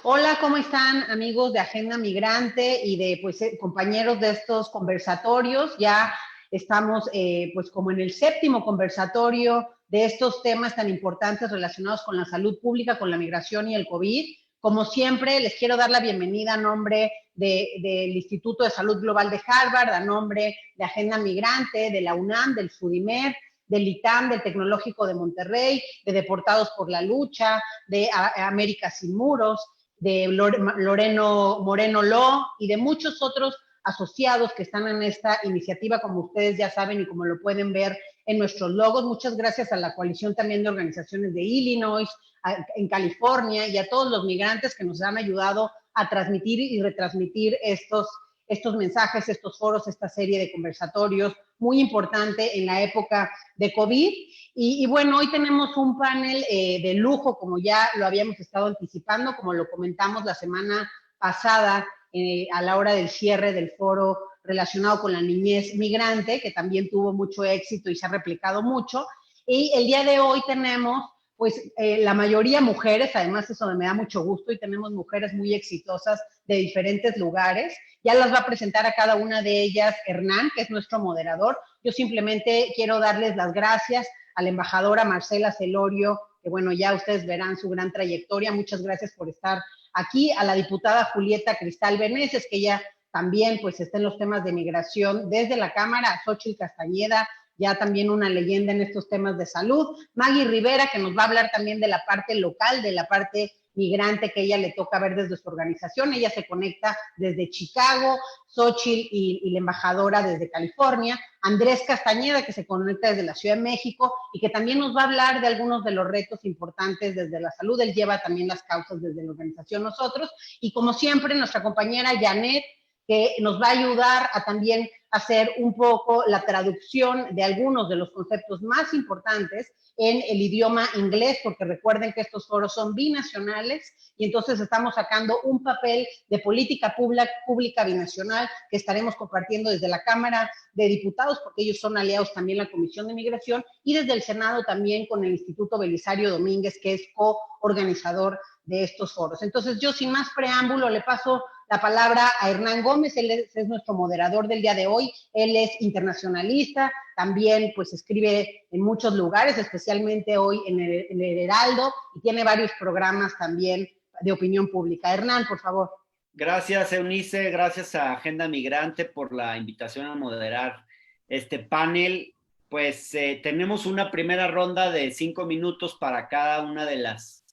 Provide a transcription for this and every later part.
Hola, ¿cómo están amigos de Agenda Migrante y de compañeros de estos conversatorios? Ya estamos pues como en el séptimo conversatorio de estos temas tan importantes relacionados con la salud pública, con la migración y el COVID. Como siempre, les quiero dar la bienvenida a nombre del Instituto de Salud Global de Harvard, a nombre de Agenda Migrante, de la UNAM, del SUDIMER, del ITAM, del Tecnológico de Monterrey, de Deportados por la Lucha, de América Sin Muros, de Loreno Moreno Lo y de muchos otros asociados que están en esta iniciativa, como ustedes ya saben y como lo pueden ver en nuestros logos. Muchas gracias a la coalición también de organizaciones de Illinois, en California, y a todos los migrantes que nos han ayudado a transmitir y retransmitir estos mensajes, estos foros, esta serie de conversatorios muy importante en la época de COVID. Y bueno, hoy tenemos un panel de lujo, como ya lo habíamos estado anticipando, como lo comentamos la semana pasada a la hora del cierre del foro relacionado con la niñez migrante, que también tuvo mucho éxito y se ha replicado mucho. Y el día de hoy tenemos pues la mayoría mujeres, además eso me da mucho gusto, y tenemos mujeres muy exitosas de diferentes lugares. Ya las va a presentar a cada una de ellas Hernán, que es nuestro moderador. Yo simplemente quiero darles las gracias a la embajadora Marcela Celorio, que bueno, ya ustedes verán su gran trayectoria. Muchas gracias por estar aquí. A la diputada Julieta Cristal Beneses, que ella también pues está en los temas de migración desde la Cámara, a Xochitl Castañeda, ya también una leyenda en estos temas de salud. Maggie Rivera, que nos va a hablar también de la parte local, de la parte migrante que ella le toca ver desde su organización. Ella se conecta desde Chicago, Xochitl y la embajadora desde California, Andrés Castañeda, que se conecta desde la Ciudad de México y que también nos va a hablar de algunos de los retos importantes desde la salud. Él lleva también las causas desde la organización Nosotros. Y como siempre, nuestra compañera Janet, que nos va a ayudar a también hacer un poco la traducción de algunos de los conceptos más importantes en el idioma inglés, porque recuerden que estos foros son binacionales y entonces estamos sacando un papel de política pública binacional que estaremos compartiendo desde la Cámara de Diputados, porque ellos son aliados también a la Comisión de Migración, y desde el Senado también con el Instituto Belisario Domínguez, que es coorganizador de estos foros. Entonces yo sin más preámbulo le paso la palabra a Hernán Gómez. Él es nuestro moderador del día de hoy. Él es internacionalista, también pues escribe en muchos lugares, especialmente hoy en el Heraldo, y tiene varios programas también de opinión pública. Hernán, por favor. Gracias, Eunice, gracias a Agenda Migrante por la invitación a moderar este panel. Pues tenemos una primera ronda de 5 minutos para cada una de las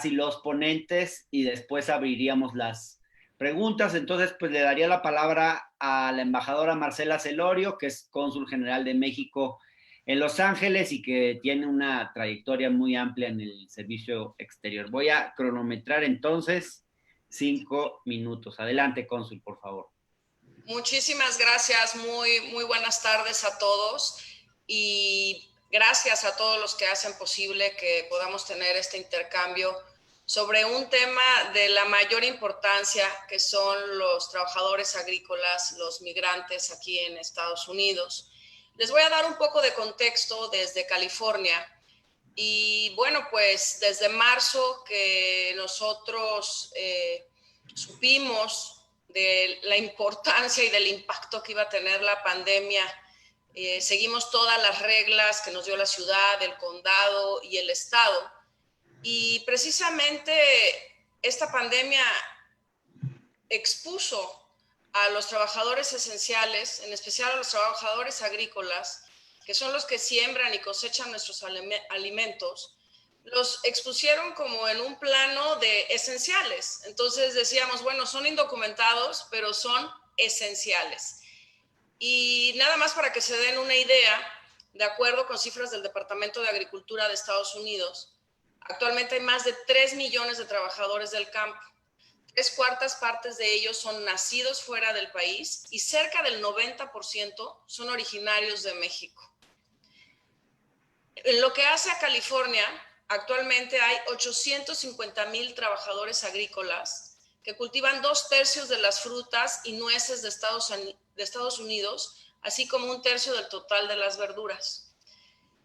y los ponentes, y después abriríamos las preguntas. Entonces, pues le daría la palabra a la embajadora Marcela Celorio, que es cónsul general de México en Los Ángeles y que tiene una trayectoria muy amplia en el servicio exterior. Voy a cronometrar entonces 5 minutos. Adelante, cónsul, por favor. Muchísimas gracias, muy buenas tardes a todos, y gracias a todos los que hacen posible que podamos tener este intercambio sobre un tema de la mayor importancia, que son los trabajadores agrícolas, los migrantes aquí en Estados Unidos. Les voy a dar un poco de contexto desde California. Y bueno, pues desde marzo que nosotros supimos de la importancia y del impacto que iba a tener la pandemia, seguimos todas las reglas que nos dio la ciudad, el condado y el estado. Y precisamente esta pandemia expuso a los trabajadores esenciales, en especial a los trabajadores agrícolas, que son los que siembran y cosechan nuestros alimentos, los expusieron como en un plano de esenciales. Entonces decíamos, bueno, son indocumentados, pero son esenciales. Y nada más para que se den una idea, de acuerdo con cifras del Departamento de Agricultura de Estados Unidos, actualmente hay más de 3 millones de trabajadores del campo. 3/4 partes de ellos son nacidos fuera del país y cerca del 90% son originarios de México. En lo que hace a California, actualmente hay 850,000 trabajadores agrícolas que cultivan 2/3 de las frutas y nueces de Estados Unidos, así como 1/3 del total de las verduras.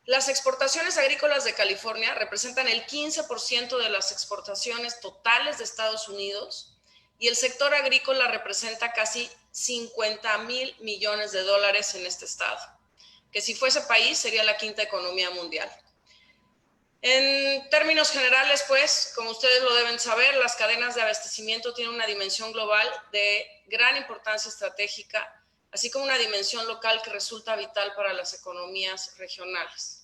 Las exportaciones agrícolas de California representan el 15% de las exportaciones totales de Estados Unidos y el sector agrícola representa casi 50,000 millones de dólares en este estado, que si fuese país sería la quinta economía mundial. En términos generales, pues, como ustedes lo deben saber, las cadenas de abastecimiento tienen una dimensión global de gran importancia estratégica, así como una dimensión local que resulta vital para las economías regionales.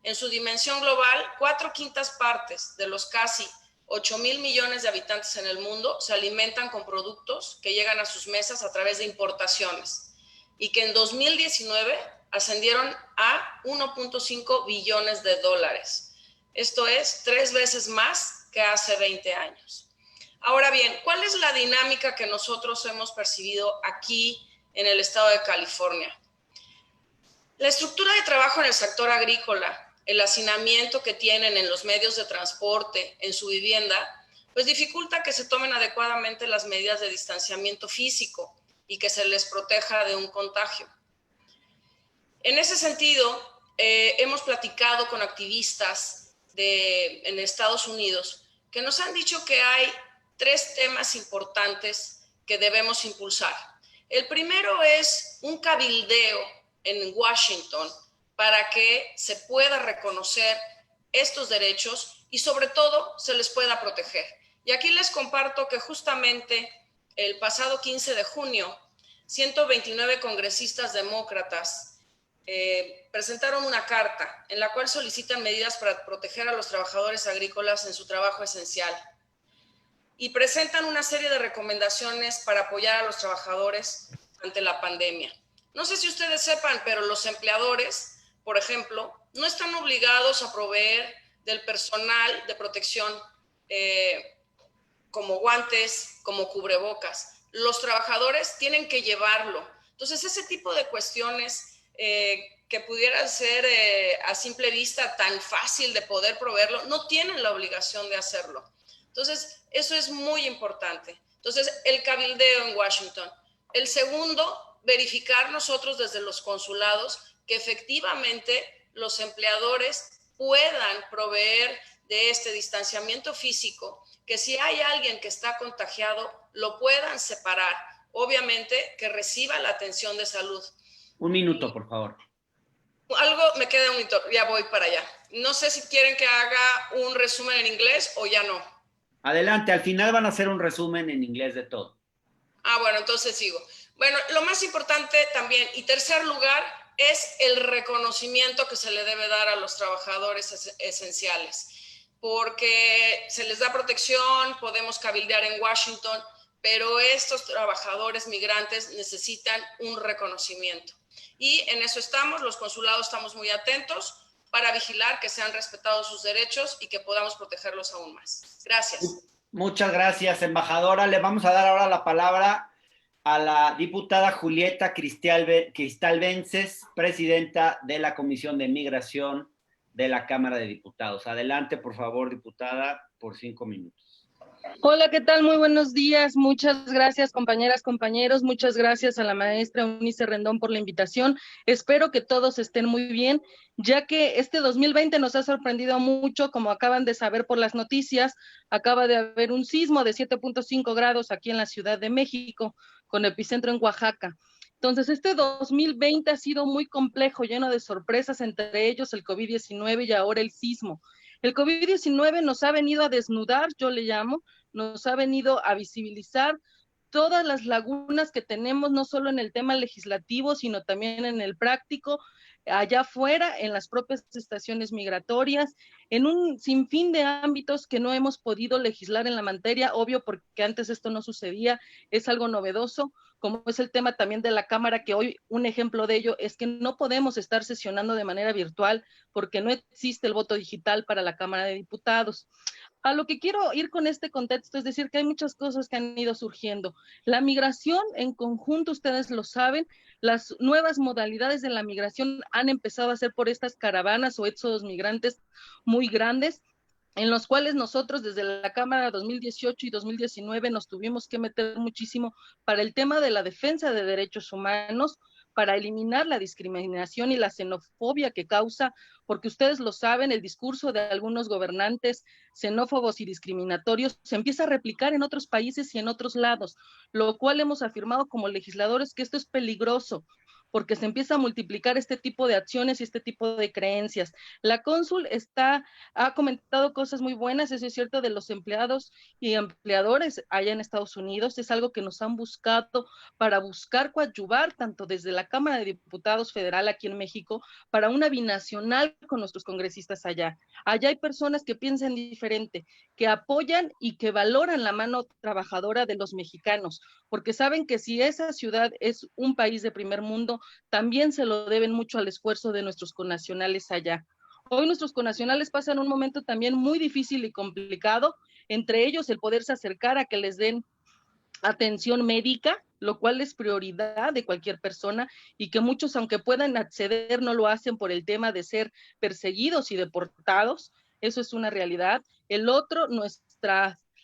En su dimensión global, 4/5 partes de los casi 8,000 millones de habitantes en el mundo se alimentan con productos que llegan a sus mesas a través de importaciones y que en 2019 ascendieron a 1.5 billones de dólares. Esto es 3 veces más que hace 20 años. Ahora bien, ¿cuál es la dinámica que nosotros hemos percibido aquí en el estado de California? La estructura de trabajo en el sector agrícola, el hacinamiento que tienen en los medios de transporte, en su vivienda, pues dificulta que se tomen adecuadamente las medidas de distanciamiento físico y que se les proteja de un contagio. En ese sentido, hemos platicado con activistas en Estados Unidos que nos han dicho que hay 3 temas importantes que debemos impulsar. El primero es un cabildeo en Washington para que se pueda reconocer estos derechos y sobre todo se les pueda proteger. Y aquí les comparto que justamente el pasado 15 de junio, 129 congresistas demócratas presentaron una carta en la cual solicitan medidas para proteger a los trabajadores agrícolas en su trabajo esencial y presentan una serie de recomendaciones para apoyar a los trabajadores ante la pandemia. No sé si ustedes sepan, pero los empleadores, por ejemplo, no están obligados a proveer del personal de protección como guantes, como cubrebocas. Los trabajadores tienen que llevarlo. Entonces, ese tipo de cuestiones que pudieran ser a simple vista tan fácil de poder proveerlo, no tienen la obligación de hacerlo. Entonces, eso es muy importante. Entonces, el cabildeo en Washington. El segundo, verificar nosotros desde los consulados que efectivamente los empleadores puedan proveer de este distanciamiento físico, que si hay alguien que está contagiado, lo puedan separar. Obviamente, que reciba la atención de salud. 1 minuto, por favor. Me queda un minuto, ya voy para allá. No sé si quieren que haga un resumen en inglés o ya no. Adelante, al final van a hacer un resumen en inglés de todo. Bueno, entonces sigo. Bueno, lo más importante también, y tercer lugar, es el reconocimiento que se le debe dar a los trabajadores esenciales, porque se les da protección, podemos cabildear en Washington, pero estos trabajadores migrantes necesitan un reconocimiento. Y en eso estamos, los consulados estamos muy atentos para vigilar que sean respetados sus derechos y que podamos protegerlos aún más. Gracias. Muchas gracias, embajadora. Le vamos a dar ahora la palabra a la diputada Julieta Cristal Vences, presidenta de la Comisión de Migración de la Cámara de Diputados. Adelante, por favor, diputada, por 5 minutos. Hola, ¿qué tal? Muy buenos días. Muchas gracias, compañeras, compañeros. Muchas gracias a la maestra Eunice Rendón por la invitación. Espero que todos estén muy bien, ya que este 2020 nos ha sorprendido mucho, como acaban de saber por las noticias. Acaba de haber un sismo de 7.5 grados aquí en la Ciudad de México, con epicentro en Oaxaca. Entonces, este 2020 ha sido muy complejo, lleno de sorpresas, entre ellos el COVID-19 y ahora el sismo. El COVID-19 nos ha venido a desnudar, yo le llamo, nos ha venido a visibilizar todas las lagunas que tenemos, no solo en el tema legislativo, sino también en el práctico, allá afuera, en las propias estaciones migratorias, en un sinfín de ámbitos que no hemos podido legislar en la materia, obvio porque antes esto no sucedía, es algo novedoso, como es el tema también de la Cámara, que hoy un ejemplo de ello es que no podemos estar sesionando de manera virtual porque no existe el voto digital para la Cámara de Diputados. A lo que quiero ir con este contexto es decir que hay muchas cosas que han ido surgiendo. La migración en conjunto, ustedes lo saben, las nuevas modalidades de la migración han empezado a ser por estas caravanas o éxodos migrantes muy grandes, en los cuales nosotros desde la Cámara 2018 y 2019 nos tuvimos que meter muchísimo para el tema de la defensa de derechos humanos, para eliminar la discriminación y la xenofobia que causa, porque ustedes lo saben, el discurso de algunos gobernantes xenófobos y discriminatorios se empieza a replicar en otros países y en otros lados, lo cual hemos afirmado como legisladores que esto es peligroso, porque se empieza a multiplicar este tipo de acciones y este tipo de creencias. La cónsul ha comentado cosas muy buenas, eso es cierto, de los empleados y empleadores allá en Estados Unidos, es algo que nos han buscado para buscar coadyuvar, tanto desde la Cámara de Diputados Federal aquí en México, para una binacional con nuestros congresistas allá. Allá hay personas que piensan diferente, que apoyan y que valoran la mano trabajadora de los mexicanos, porque saben que si esa ciudad es un país de primer mundo, también se lo deben mucho al esfuerzo de nuestros connacionales allá. Hoy nuestros connacionales pasan un momento también muy difícil y complicado, entre ellos el poderse acercar a que les den atención médica, lo cual es prioridad de cualquier persona y que muchos, aunque puedan acceder, no lo hacen por el tema de ser perseguidos y deportados. Eso es una realidad. El otro,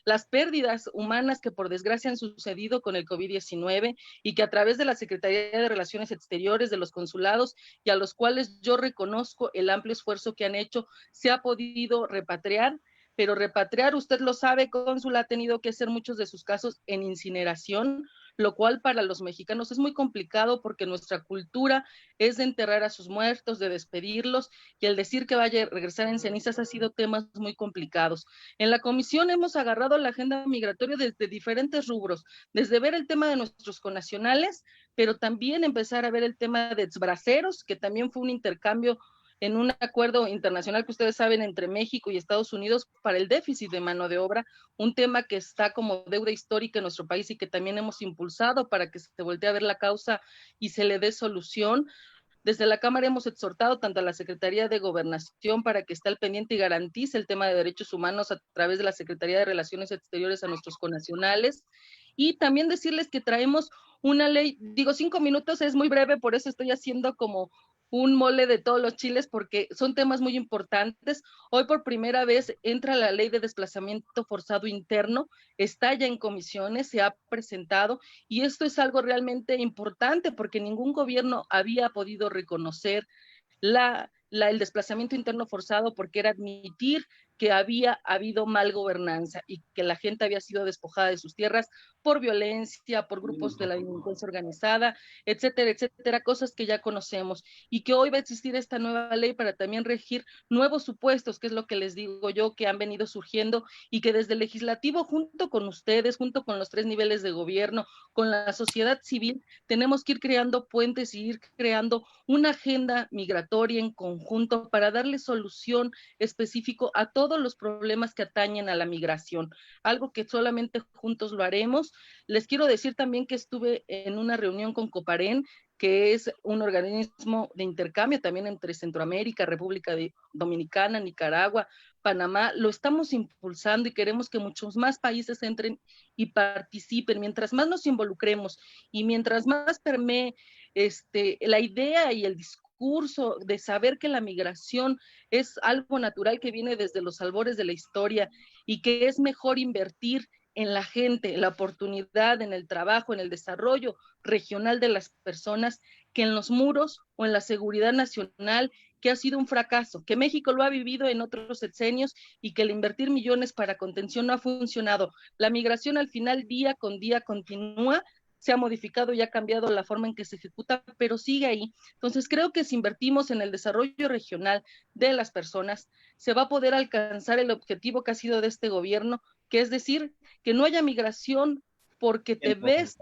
las pérdidas humanas que por desgracia han sucedido con el COVID-19 y que a través de la Secretaría de Relaciones Exteriores, de los consulados y a los cuales yo reconozco el amplio esfuerzo que han hecho, se ha podido repatriar, pero repatriar, usted lo sabe, cónsul, ha tenido que hacer muchos de sus casos en incineración, lo cual para los mexicanos es muy complicado porque nuestra cultura es de enterrar a sus muertos, de despedirlos, y el decir que vaya a regresar en cenizas ha sido temas muy complicados. En la comisión hemos agarrado la agenda migratoria desde diferentes rubros, desde ver el tema de nuestros connacionales, pero también empezar a ver el tema de exbraceros, que también fue un intercambio en un acuerdo internacional que ustedes saben entre México y Estados Unidos para el déficit de mano de obra, un tema que está como deuda histórica en nuestro país y que también hemos impulsado para que se voltee a ver la causa y se le dé solución. Desde la Cámara hemos exhortado tanto a la Secretaría de Gobernación para que esté al pendiente y garantice el tema de derechos humanos a través de la Secretaría de Relaciones Exteriores a nuestros connacionales, y también decirles que traemos una ley, digo 5 minutos es muy breve, por eso estoy haciendo como un mole de todos los chiles, porque son temas muy importantes. Hoy por primera vez entra la ley de desplazamiento forzado interno, está ya en comisiones, se ha presentado, y esto es algo realmente importante porque ningún gobierno había podido reconocer el desplazamiento interno forzado, porque era admitir que había habido mal gobernanza y que la gente había sido despojada de sus tierras por violencia, por grupos de la delincuencia organizada, etcétera, etcétera, cosas que ya conocemos, y que hoy va a existir esta nueva ley para también regir nuevos supuestos, que es lo que les digo yo, que han venido surgiendo y que desde el legislativo, junto con ustedes, junto con los 3 niveles de gobierno, con la sociedad civil, tenemos que ir creando puentes y ir creando una agenda migratoria en conjunto para darle solución específico a todos los problemas que atañen a la migración, algo que solamente juntos lo haremos. Les quiero decir también que estuve en una reunión con Coparén, que es un organismo de intercambio también entre Centroamérica, República Dominicana, Nicaragua, Panamá. Lo estamos impulsando y queremos que muchos más países entren y participen. Mientras más nos involucremos y mientras más permee la idea y el discurso de saber que la migración es algo natural que viene desde los albores de la historia y que es mejor invertir en la gente, en la oportunidad, en el trabajo, en el desarrollo regional de las personas, que en los muros o en la seguridad nacional, que ha sido un fracaso, que México lo ha vivido en otros sexenios y que el invertir millones para contención no ha funcionado. La migración al final día con día continúa, se ha modificado y ha cambiado la forma en que se ejecuta, pero sigue ahí. Entonces creo que si invertimos en el desarrollo regional de las personas, se va a poder alcanzar el objetivo que ha sido de este gobierno, que es decir, que no haya migración porque te ves,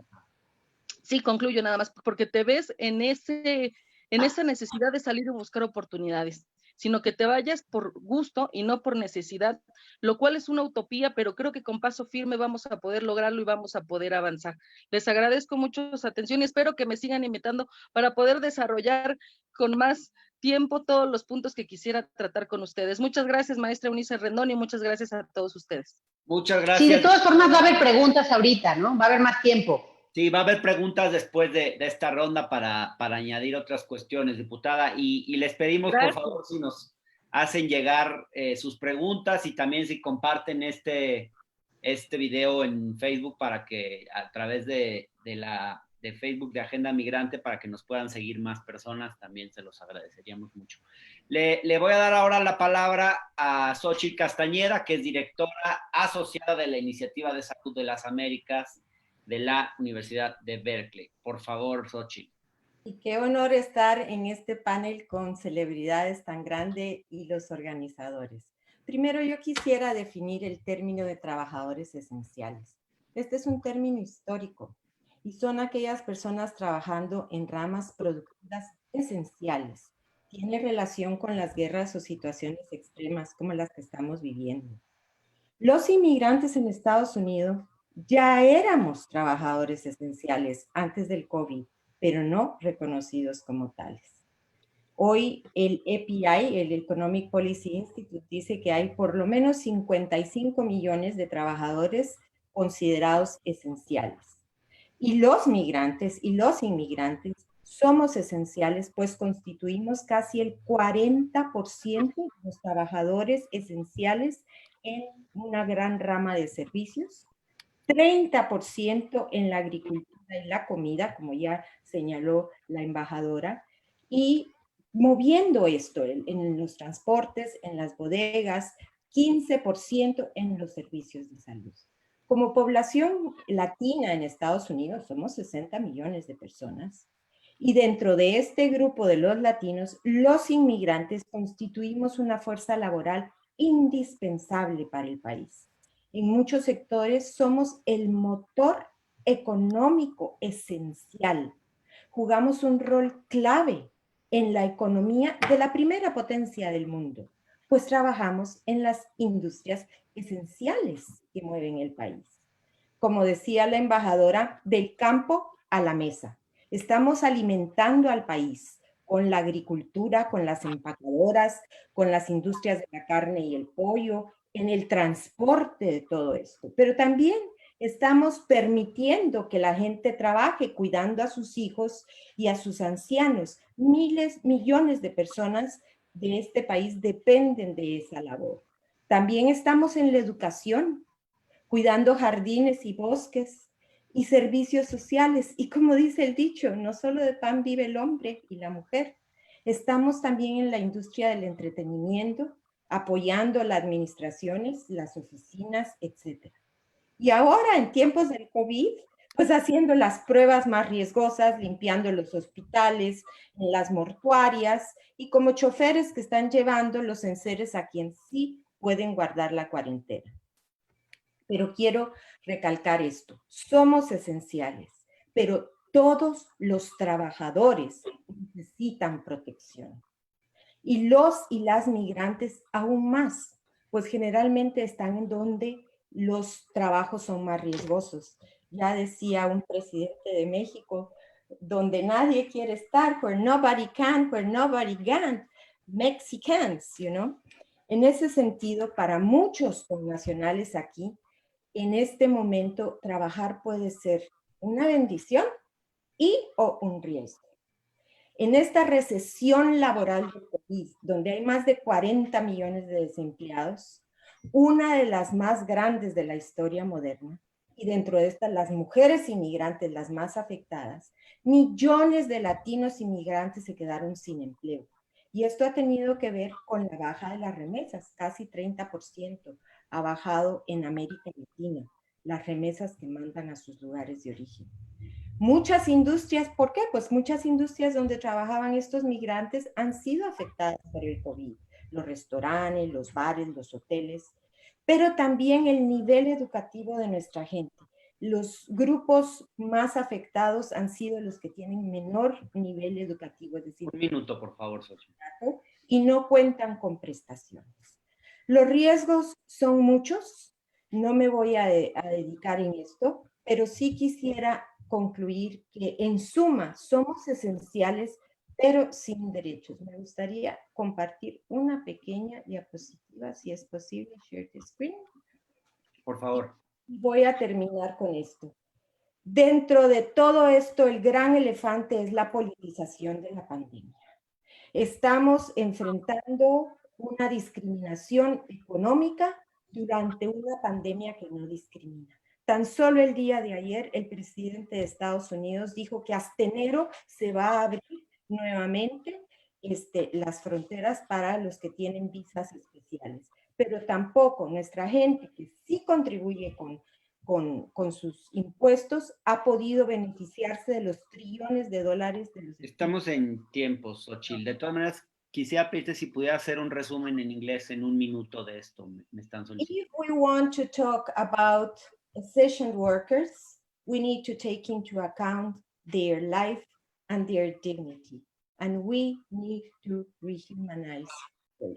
sí, concluyo nada más, porque te ves en esa necesidad de salir y buscar oportunidades, sino que te vayas por gusto y no por necesidad, lo cual es una utopía, pero creo que con paso firme vamos a poder lograrlo y vamos a poder avanzar. Les agradezco mucho su atención y espero que me sigan invitando para poder desarrollar con más tiempo todos los puntos que quisiera tratar con ustedes. Muchas gracias, maestra Eunice Rendón, y muchas gracias a todos ustedes. Muchas gracias. Sí, de todas formas va a haber preguntas ahorita, ¿no? Va a haber más tiempo. Sí, va a haber preguntas después de esta ronda para añadir otras cuestiones, diputada, y les pedimos, gracias, por favor, si nos hacen llegar sus preguntas y también si comparten este video en Facebook para que a través de de Facebook de Agenda Migrante para que nos puedan seguir más personas, también se los agradeceríamos mucho. Le voy a dar ahora la palabra a Xochitl Castañeda, que es directora asociada de la Iniciativa de Salud de las Américas de la Universidad de Berkeley. Por favor, Xochitl. Y qué honor estar en este panel con celebridades tan grandes y los organizadores. Primero, yo quisiera definir el término de trabajadores esenciales. Este es un término histórico y son aquellas personas trabajando en ramas productivas esenciales. Tiene relación con las guerras o situaciones extremas como las que estamos viviendo. Los inmigrantes en Estados Unidos ya éramos trabajadores esenciales antes del COVID, pero no reconocidos como tales. Hoy el EPI, el Economic Policy Institute, dice que hay por lo menos 55 millones de trabajadores considerados esenciales. Y los migrantes y los inmigrantes somos esenciales, pues constituimos casi el 40% de los trabajadores esenciales en una gran rama de servicios, 30% en la agricultura y la comida, como ya señaló la embajadora, y moviendo esto en los transportes, en las bodegas, 15% en los servicios de salud. Como población latina en Estados Unidos somos 60 millones de personas y dentro de este grupo de los latinos, los inmigrantes constituimos una fuerza laboral indispensable para el país. En muchos sectores somos el motor económico esencial. Jugamos un rol clave en la economía de la primera potencia del mundo, pues trabajamos en las industrias esenciales que mueven el país. Como decía la embajadora, del campo a la mesa. Estamos alimentando al país con la agricultura, con las empaquetadoras, con las industrias de la carne y el pollo, en el transporte de todo esto. Pero también estamos permitiendo que la gente trabaje cuidando a sus hijos y a sus ancianos. Miles, millones de personas de este país dependen de esa labor. También estamos en la educación, cuidando jardines y bosques y servicios sociales. Y como dice el dicho, no solo de pan vive el hombre y la mujer. Estamos también en la industria del entretenimiento, apoyando las administraciones, las oficinas, etc. Y ahora, en tiempos del COVID, pues haciendo las pruebas más riesgosas, limpiando los hospitales, las mortuarias, y como choferes que están llevando los enseres a quien sí pueden guardar la cuarentena. Pero quiero recalcar esto, somos esenciales, pero todos los trabajadores necesitan protección. Y los y las migrantes aún más, pues generalmente están en donde los trabajos son más riesgosos. Ya decía un presidente de México, donde nadie quiere estar, where nobody can, where nobody can, Mexicans, you know. En ese sentido, para muchos connacionales aquí, en este momento trabajar puede ser una bendición y o un riesgo. En esta recesión laboral del COVID, donde hay más de 40 millones de desempleados, una de las más grandes de la historia moderna, y dentro de estas las mujeres inmigrantes las más afectadas, millones de latinos inmigrantes se quedaron sin empleo. Y esto ha tenido que ver con la baja de las remesas, casi 30% ha bajado en América Latina, las remesas que mandan a sus lugares de origen. Muchas industrias, ¿por qué? Pues muchas industrias donde trabajaban estos migrantes han sido afectadas por el COVID. Los restaurantes, los bares, los hoteles, pero también el nivel educativo de nuestra gente. Los grupos más afectados han sido los que tienen menor nivel educativo, es decir, un minuto, por favor, Xochitl. Y no cuentan con prestaciones. Los riesgos son muchos, no me voy a dedicar en esto, pero sí quisiera concluir que en suma somos esenciales, pero sin derechos. Me gustaría compartir una pequeña diapositiva, si es posible, share the screen. Por favor. Y voy a terminar con esto. Dentro de todo esto, el gran elefante es la politización de la pandemia. Estamos enfrentando una discriminación económica durante una pandemia que no discrimina. Tan solo el día de ayer, el presidente de Estados Unidos dijo que hasta enero se va a abrir nuevamente las fronteras para los que tienen visas especiales. Pero tampoco nuestra gente, que sí contribuye con sus impuestos, ha podido beneficiarse de los trillones de dólares de los... Estamos en tiempos, Xochitl. De todas maneras, quisiera pedirte si pudiera hacer un resumen en inglés en 1 minuto de esto. Me están solicitando. If we want to talk about essential workers, we need to take into account their life and their dignity, and we need to rehumanize them.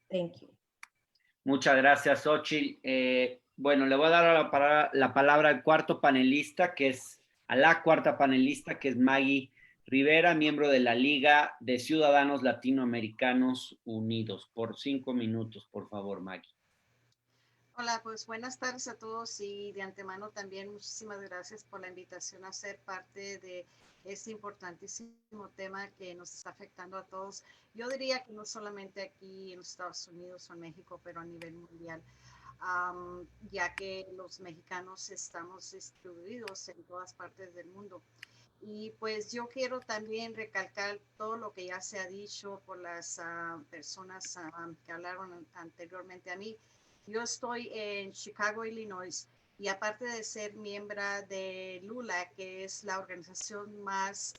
Thank you. Muchas gracias, Xochitl. Bueno, le voy a dar la palabra al cuarto panelista, a la cuarta panelista, que es Maggie Rivera, miembro de la Liga de Ciudadanos Latinoamericanos Unidos. Por 5 minutos, por favor, Maggie. Hola, pues buenas tardes a todos y de antemano también muchísimas gracias por la invitación a ser parte de este importantísimo tema que nos está afectando a todos. Yo diría que no solamente aquí en los Estados Unidos o en México, pero a nivel mundial, ya que los mexicanos estamos distribuidos en todas partes del mundo. Y pues yo quiero también recalcar todo lo que ya se ha dicho por las personas que hablaron anteriormente a mí. Yo estoy en Chicago, Illinois, y aparte de ser miembro de LULAC, que es la organización más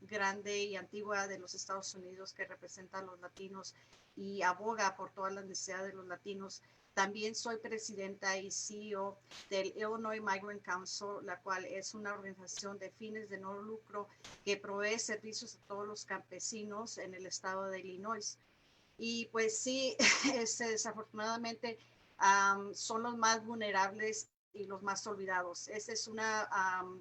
grande y antigua de los Estados Unidos que representa a los latinos y aboga por todas las necesidades de los latinos, también soy presidenta y CEO del Illinois Migrant Council, la cual es una organización de fines de no lucro que provee servicios a todos los campesinos en el estado de Illinois. Y pues sí, desafortunadamente son los más vulnerables y los más olvidados. Esta es una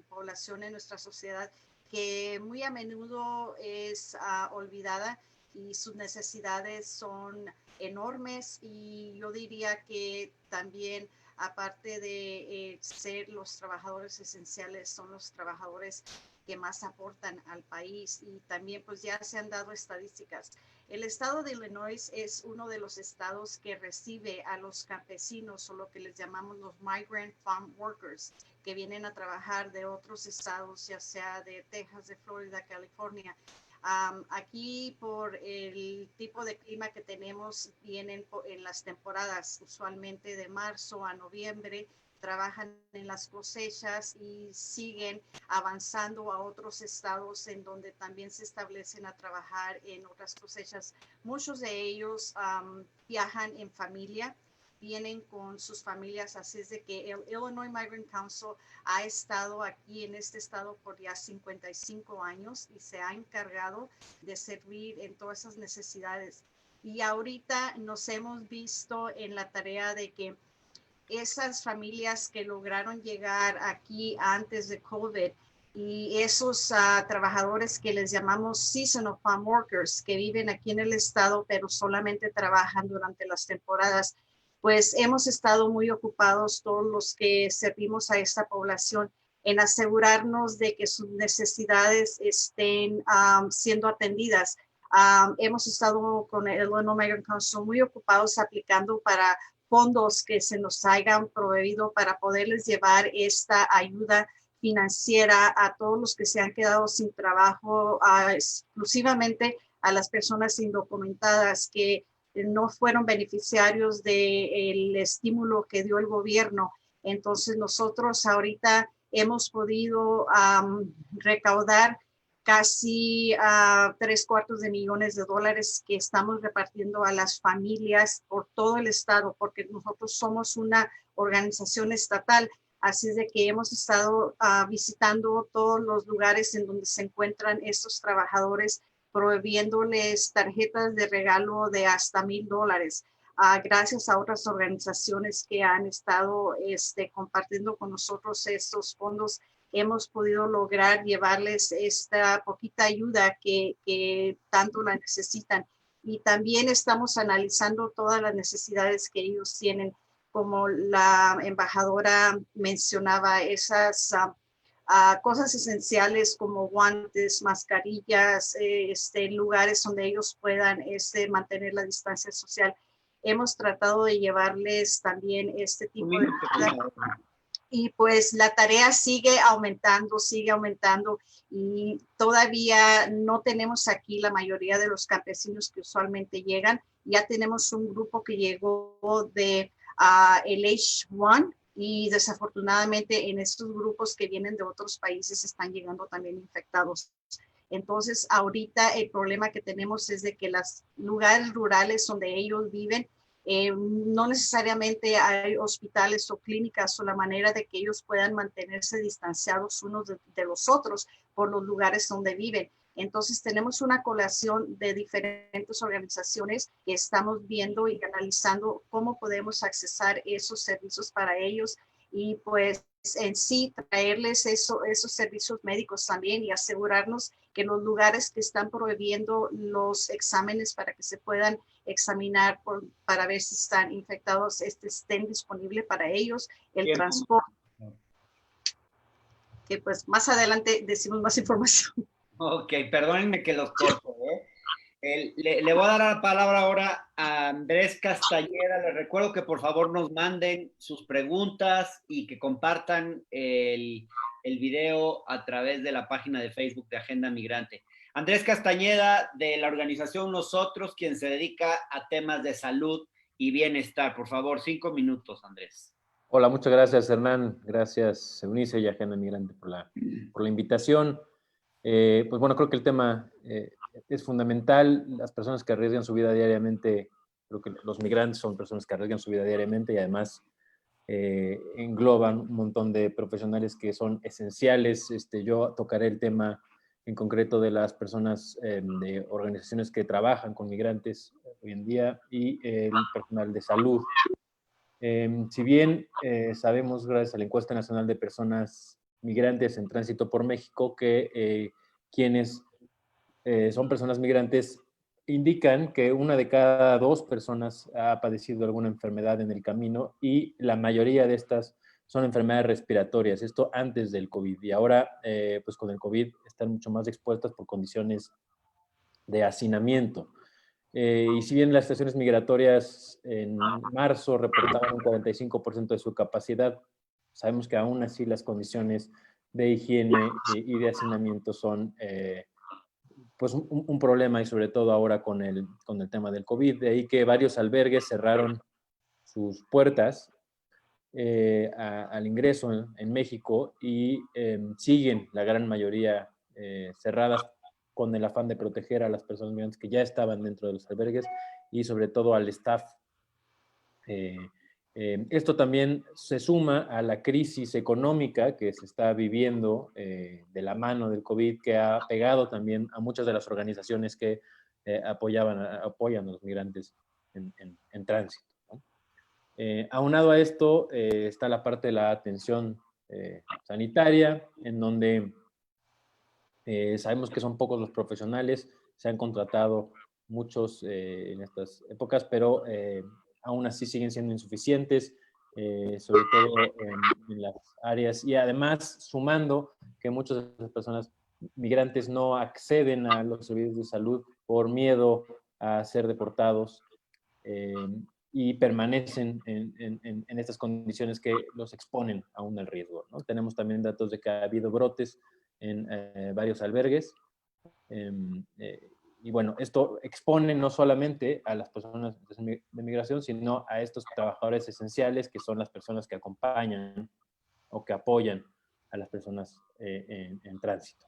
población en nuestra sociedad que muy a menudo es olvidada y sus necesidades son enormes, y yo diría que también, aparte de ser los trabajadores esenciales, son los trabajadores que más aportan al país. Y también pues ya se han dado estadísticas. El estado de Illinois es uno de los estados que recibe a los campesinos, o lo que les llamamos los migrant farm workers, que vienen a trabajar de otros estados, ya sea de Texas, de Florida, California. Aquí, por el tipo de clima que tenemos, vienen en las temporadas, usualmente de marzo a noviembre, trabajan en las cosechas y siguen avanzando a otros estados en donde también se establecen a trabajar en otras cosechas. Muchos de ellos viajan en familia, vienen con sus familias, así es de que el Illinois Migrant Council ha estado aquí en este estado por ya 55 años y se ha encargado de servir en todas esas necesidades. Y ahorita nos hemos visto en la tarea de que esas familias que lograron llegar aquí antes de COVID y esos trabajadores que les llamamos seasonal farm workers, que viven aquí en el estado pero solamente trabajan durante las temporadas, pues hemos estado muy ocupados todos los que servimos a esta población en asegurarnos de que sus necesidades estén siendo atendidas. Hemos estado con el Illinois Migrant Council muy ocupados aplicando para fondos que se nos hayan proveído para poderles llevar esta ayuda financiera a todos los que se han quedado sin trabajo, exclusivamente a las personas indocumentadas que no fueron beneficiarios del estímulo que dio el gobierno. Entonces nosotros ahorita hemos podido recaudar casi $750 millones que estamos repartiendo a las familias por todo el estado, porque nosotros somos una organización estatal. Así es de que hemos estado visitando todos los lugares en donde se encuentran estos trabajadores, proveyéndoles tarjetas de regalo de hasta $1,000. Gracias a otras organizaciones que han estado compartiendo con nosotros estos fondos, hemos podido lograr llevarles esta poquita ayuda que tanto la necesitan. Y también estamos analizando todas las necesidades que ellos tienen, como la embajadora mencionaba, esas cosas esenciales como guantes, mascarillas, lugares donde ellos puedan mantener la distancia social. Hemos tratado de llevarles también este tipo de ayuda. y pues la tarea sigue aumentando y todavía no tenemos aquí la mayoría de los campesinos que usualmente llegan. Ya tenemos un grupo que llegó de el H1 y desafortunadamente en estos grupos que vienen de otros países están llegando también infectados. Entonces, ahorita el problema que tenemos es de que los lugares rurales donde ellos viven no necesariamente hay hospitales o clínicas o la manera de que ellos puedan mantenerse distanciados unos de los otros por los lugares donde viven. Entonces tenemos una colación de diferentes organizaciones que estamos viendo y analizando cómo podemos accesar esos servicios para ellos y pues en sí traerles esos servicios médicos también y asegurarnos que los lugares que están prohibiendo los exámenes para que se puedan examinar para ver si están infectados estén disponibles para ellos, el transporte, que pues más adelante decimos más información. Ok, perdónenme que los corto, le voy a dar la palabra ahora a Andrés Castañeda. Les recuerdo que por favor nos manden sus preguntas y que compartan el video a través de la página de Facebook de Agenda Migrante. Andrés Castañeda, de la organización Nosotros, quien se dedica a temas de salud y bienestar. Por favor, 5 minutos, Andrés. Hola, muchas gracias, Hernán. Gracias, Eunice y Agenda Migrante por la invitación. Pues bueno, creo que el tema es fundamental. Las personas que arriesgan su vida diariamente, creo que los migrantes son personas que arriesgan su vida diariamente y además engloban un montón de profesionales que son esenciales. Yo tocaré el tema en concreto de las personas de organizaciones que trabajan con migrantes hoy en día y el personal de salud. Si bien sabemos, gracias a la Encuesta Nacional de Personas Migrantes en Tránsito por México, que quienes son personas migrantes indican que 1 de cada 2 personas ha padecido alguna enfermedad en el camino y la mayoría de estas son enfermedades respiratorias, esto antes del COVID. Y ahora, pues con el COVID están mucho más expuestas por condiciones de hacinamiento. Y si bien las estaciones migratorias en marzo reportaban un 45% de su capacidad, sabemos que aún así las condiciones de higiene y de hacinamiento son pues un problema y sobre todo ahora con el tema del COVID. De ahí que varios albergues cerraron sus puertas al ingreso en México y siguen la gran mayoría cerradas con el afán de proteger a las personas migrantes que ya estaban dentro de los albergues y sobre todo al staff. Esto también se suma a la crisis económica que se está viviendo de la mano del COVID, que ha pegado también a muchas de las organizaciones que apoyan a los migrantes en tránsito, ¿no? Aunado a esto está la parte de la atención sanitaria, en donde sabemos que son pocos los profesionales, se han contratado muchos en estas épocas, pero aún así siguen siendo insuficientes, sobre todo en las áreas, y además sumando que muchas de las personas migrantes no acceden a los servicios de salud por miedo a ser deportados y permanecen en estas condiciones que los exponen aún al riesgo, ¿no? Tenemos también datos de que ha habido brotes en varios albergues. Y bueno, esto expone no solamente a las personas de migración, sino a estos trabajadores esenciales que son las personas que acompañan o que apoyan a las personas en tránsito.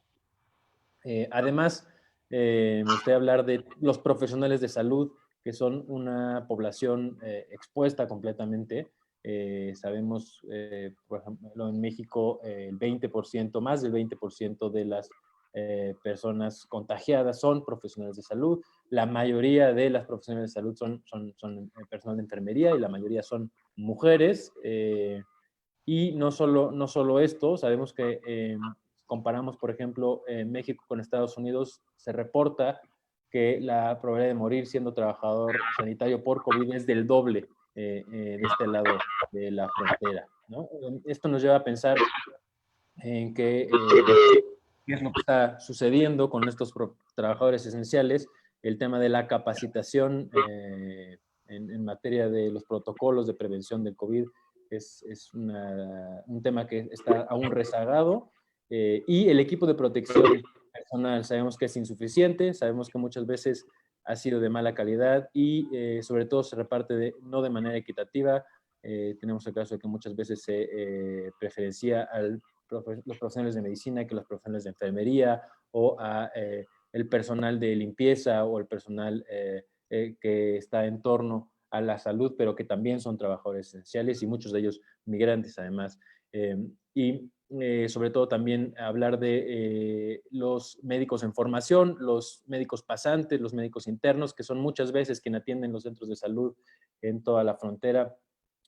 Además, me gustaría hablar de los profesionales de salud, que son una población expuesta completamente. Sabemos, por ejemplo, en México, el 20%, más del 20% de las personas contagiadas son profesionales de salud. La mayoría de las profesionales de salud son personal de enfermería y la mayoría son mujeres. Y no solo esto, sabemos que comparamos, por ejemplo, México con Estados Unidos, se reporta que la probabilidad de morir siendo trabajador sanitario por COVID es del doble de este lado de la frontera, ¿no? Esto nos lleva a pensar en qué es lo que está sucediendo con estos trabajadores esenciales, el tema de la capacitación en materia de los protocolos de prevención del COVID es un tema que está aún rezagado, y el equipo de protección personal sabemos que es insuficiente, sabemos que muchas veces ha sido de mala calidad y sobre todo se reparte no de manera equitativa. Tenemos el caso de que muchas veces se preferencia a los profesionales de medicina que los profesionales de enfermería o a el personal de limpieza o el personal que está en torno a la salud, pero que también son trabajadores esenciales y muchos de ellos migrantes además. Y sobre todo también hablar de los médicos en formación, los médicos pasantes, los médicos internos, que son muchas veces quienes atienden los centros de salud en toda la frontera.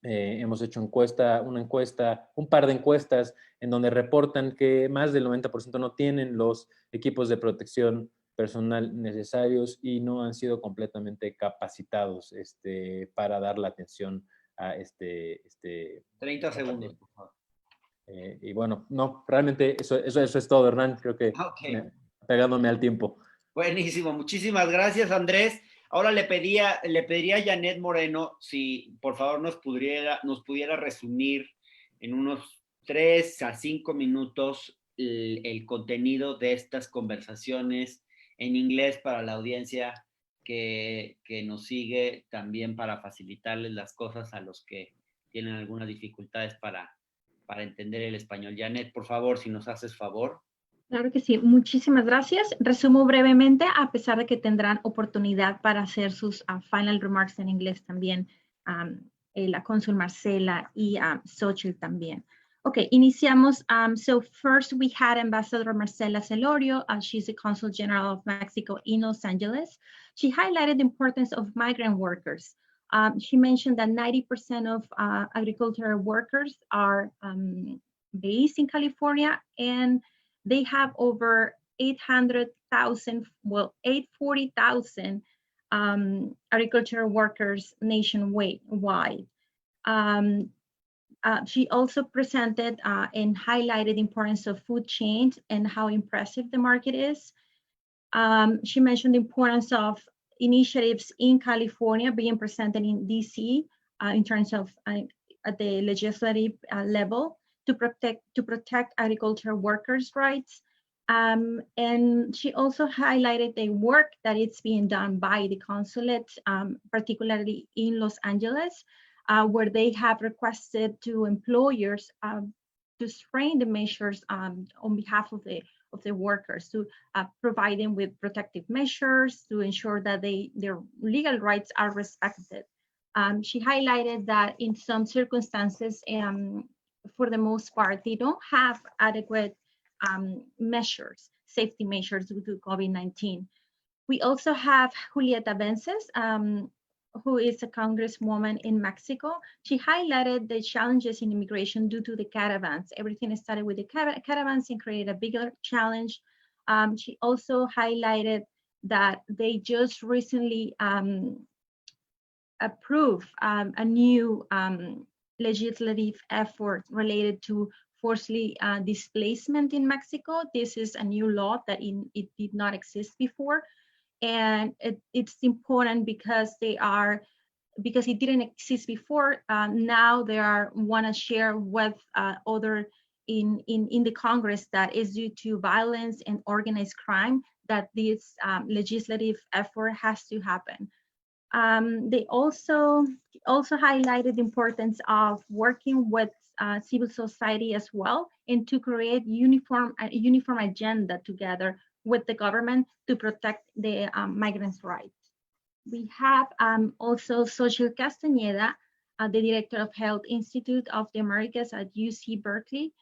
Hemos hecho un par de encuestas en donde reportan que más del 90% no tienen los equipos de protección personal necesarios y no han sido completamente capacitados para dar la atención a 30 segundos, por favor. Y bueno, no, realmente eso es todo, Hernán. Creo que pegándome al tiempo. Buenísimo, muchísimas gracias, Andrés. Ahora le pediría a Janet Moreno si por favor nos pudiera resumir en unos 3 a 5 minutos el contenido de estas conversaciones en inglés para la audiencia que nos sigue, también para facilitarles las cosas a los que tienen algunas dificultades para entender el español. Janet, por favor, si nos haces favor. Claro que sí, muchísimas gracias. Resumo brevemente, a pesar de que tendrán oportunidad para hacer sus final remarks en inglés también, la cónsul Marcela y Xochitl también. Okay, iniciamos. So first we had Ambassador Marcela Celorio. She's the Consul General of Mexico in Los Angeles. She highlighted the importance of migrant workers. She mentioned that 90% of agricultural workers are based in California, and they have over 840,000 agricultural workers nationwide. She also presented and highlighted the importance of food chains and how impressive the market is. She mentioned the importance of initiatives in California being presented in DC in terms of at the legislative level to protect agricultural workers' rights. And she also highlighted the work that it's being done by the consulate, particularly in Los Angeles, where they have requested to employers to strain the measures on behalf of the workers, to provide them with protective measures to ensure that their legal rights are respected. She highlighted that in some circumstances, for the most part, they don't have adequate measures, safety measures due to COVID-19. We also have Julieta Vences, who is a congresswoman in Mexico. She highlighted the challenges in immigration due to the caravans. Everything started with the caravans and created a bigger challenge. She also highlighted that they just recently approved a new legislative effort related to forceful displacement in Mexico. This is a new law that it did not exist before. And it's important because because it didn't exist before. Now they want to share with other in the Congress that is due to violence and organized crime that this legislative effort has to happen. They also highlighted the importance of working with civil society as well, and to create a uniform agenda together with the government to protect the migrants' rights. We have also Xochitl Castañeda, the Director of Health Institute of the Americas at UC Berkeley.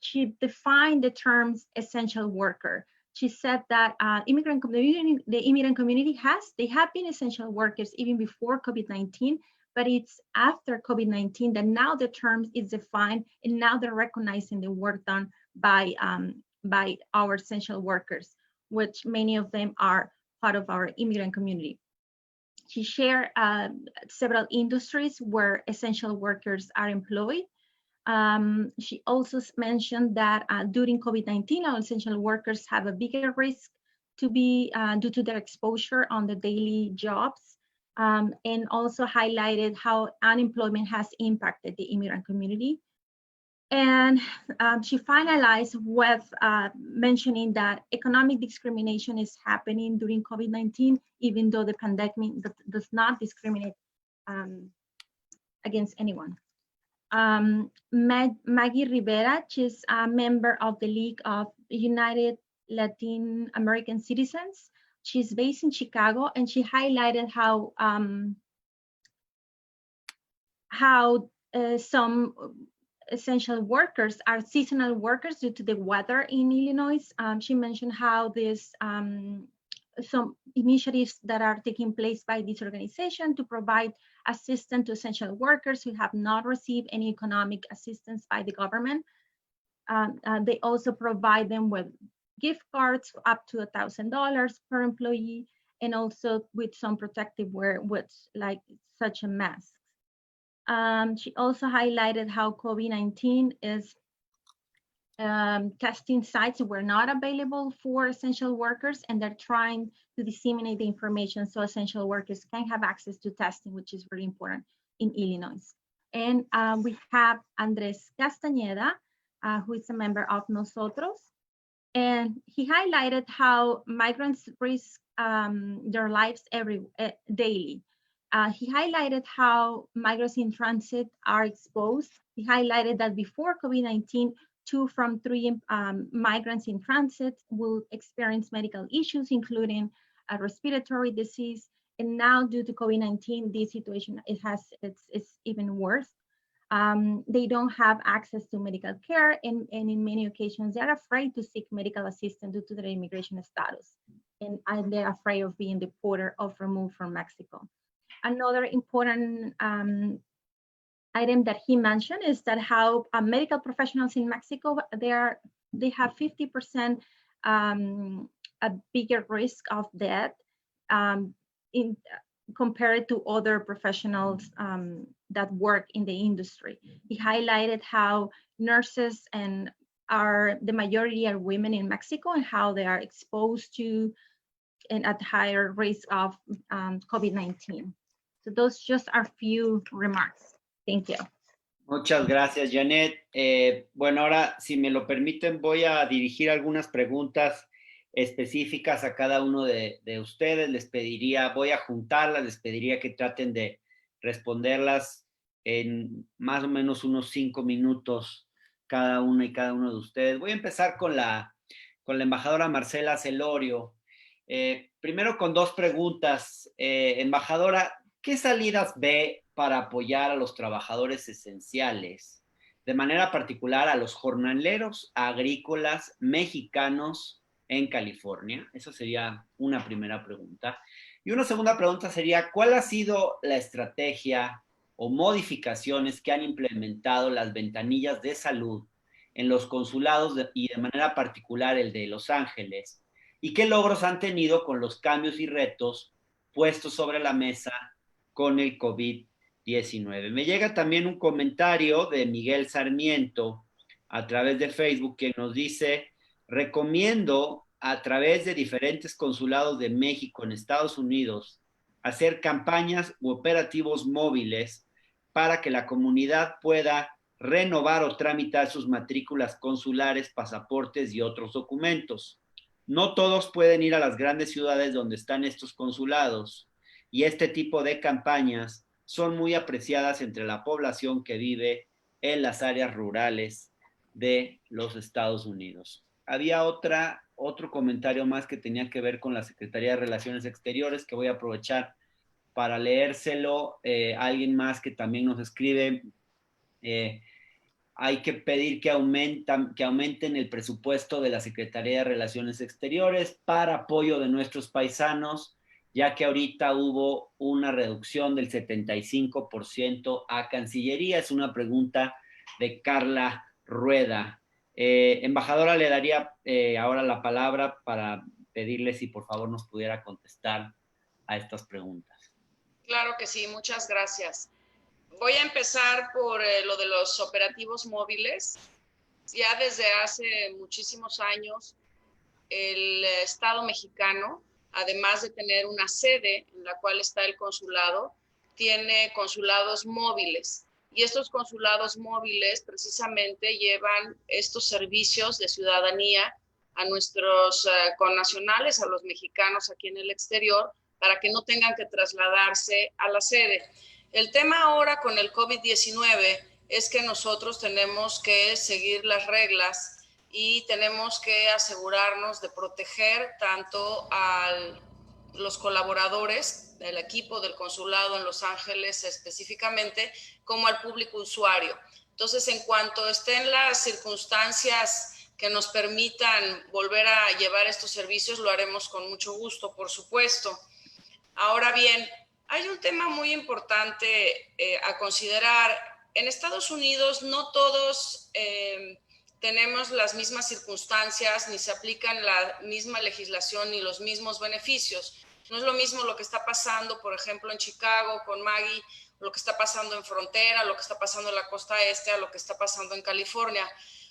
She defined the terms essential worker. She said that the immigrant community have been essential workers even before COVID-19, but it's after COVID-19 that now the term is defined, and now they're recognizing the work done by our essential workers, which many of them are part of our immigrant community. She shared several industries where essential workers are employed. She also mentioned that during COVID-19, our essential workers have a bigger risk to be due to their exposure on the daily jobs. and also highlighted how unemployment has impacted the immigrant community. And she finalized with mentioning that economic discrimination is happening during COVID-19, even though the pandemic does not discriminate against anyone. Maggie Rivera, she's a member of the League of United Latin American Citizens. She's based in Chicago, and she highlighted how some essential workers are seasonal workers due to the weather in Illinois. She mentioned how this some initiatives that are taking place by this organization to provide assistance to essential workers who have not received any economic assistance by the government. They also provide them with gift cards up to $1,000 per employee, and also with some protective wear, with like such a mask. She also highlighted how COVID-19 is testing sites were not available for essential workers, and they're trying to disseminate the information so essential workers can have access to testing, which is very important in Illinois. And we have Andres Castañeda, who is a member of Nosotros, and he highlighted how migrants risk their lives daily. He highlighted how migrants in transit are exposed. He highlighted that before COVID-19, 2 from 3 migrants in transit will experience medical issues, including a respiratory disease. And now, due to COVID-19, this situation it's even worse. They don't have access to medical care, and in many occasions, they're afraid to seek medical assistance due to their immigration status. And they're afraid of being deported or removed from Mexico. Another important item that he mentioned is that how medical professionals in Mexico, they have 50% a bigger risk of death compared to other professionals that work in the industry. He highlighted how nurses the majority are women in Mexico, and how they are exposed to and at higher risk of COVID-19. So those just are few remarks. Thank you. Muchas gracias, Janet. Bueno, ahora, si me lo permiten, voy a dirigir algunas preguntas específicas a cada uno de ustedes. Voy a juntarlas, les pediría que traten de responderlas en más o menos unos 5 minutos cada uno y cada uno de ustedes. Voy a empezar con la embajadora Marcela Celorio. Primero con 2 preguntas. Embajadora, ¿qué salidas ve para apoyar a los trabajadores esenciales, de manera particular a los jornaleros agrícolas mexicanos en California? Esa sería una primera pregunta. Y una segunda pregunta sería, ¿cuál ha sido la estrategia o modificaciones que han implementado las ventanillas de salud en los consulados y de manera particular el de Los Ángeles? ¿Y qué logros han tenido con los cambios y retos puestos sobre la mesa con el COVID-19? Me llega también un comentario de Miguel Sarmiento a través de Facebook que nos dice: recomiendo a través de diferentes consulados de México en Estados Unidos hacer campañas u operativos móviles para que la comunidad pueda renovar o tramitar sus matrículas consulares, pasaportes y otros documentos. No todos pueden ir a las grandes ciudades donde están estos consulados, y este tipo de campañas son muy apreciadas entre la población que vive en las áreas rurales de los Estados Unidos. Había otro comentario más que tenía que ver con la Secretaría de Relaciones Exteriores, que voy a aprovechar para leérselo. Alguien más que también nos escribe, hay que pedir que aumenten el presupuesto de la Secretaría de Relaciones Exteriores para apoyo de nuestros paisanos, ya que ahorita hubo una reducción del 75% a Cancillería. Es una pregunta de Carla Rueda. Embajadora, le daría ahora la palabra para pedirle si por favor nos pudiera contestar a estas preguntas. Claro que sí, muchas gracias. Voy a empezar por lo de los operativos móviles. Ya desde hace muchísimos años, el Estado mexicano además de tener una sede en la cual está el consulado, tiene consulados móviles. Y estos consulados móviles precisamente llevan estos servicios de ciudadanía a nuestros connacionales, a los mexicanos aquí en el exterior, para que no tengan que trasladarse a la sede. El tema ahora con el COVID-19 es que nosotros tenemos que seguir las reglas y tenemos que asegurarnos de proteger tanto a los colaboradores del equipo del consulado en Los Ángeles específicamente, como al público usuario. Entonces, en cuanto estén las circunstancias que nos permitan volver a llevar estos servicios, lo haremos con mucho gusto, por supuesto. Ahora bien, hay un tema muy importante a considerar. En Estados Unidos no todos tenemos las mismas circunstancias, ni se aplican la misma legislación ni los mismos beneficios. No es lo mismo lo que está pasando, por ejemplo, en Chicago con Maggie, lo que está pasando en Frontera, lo que está pasando en la costa este, a lo que está pasando en California.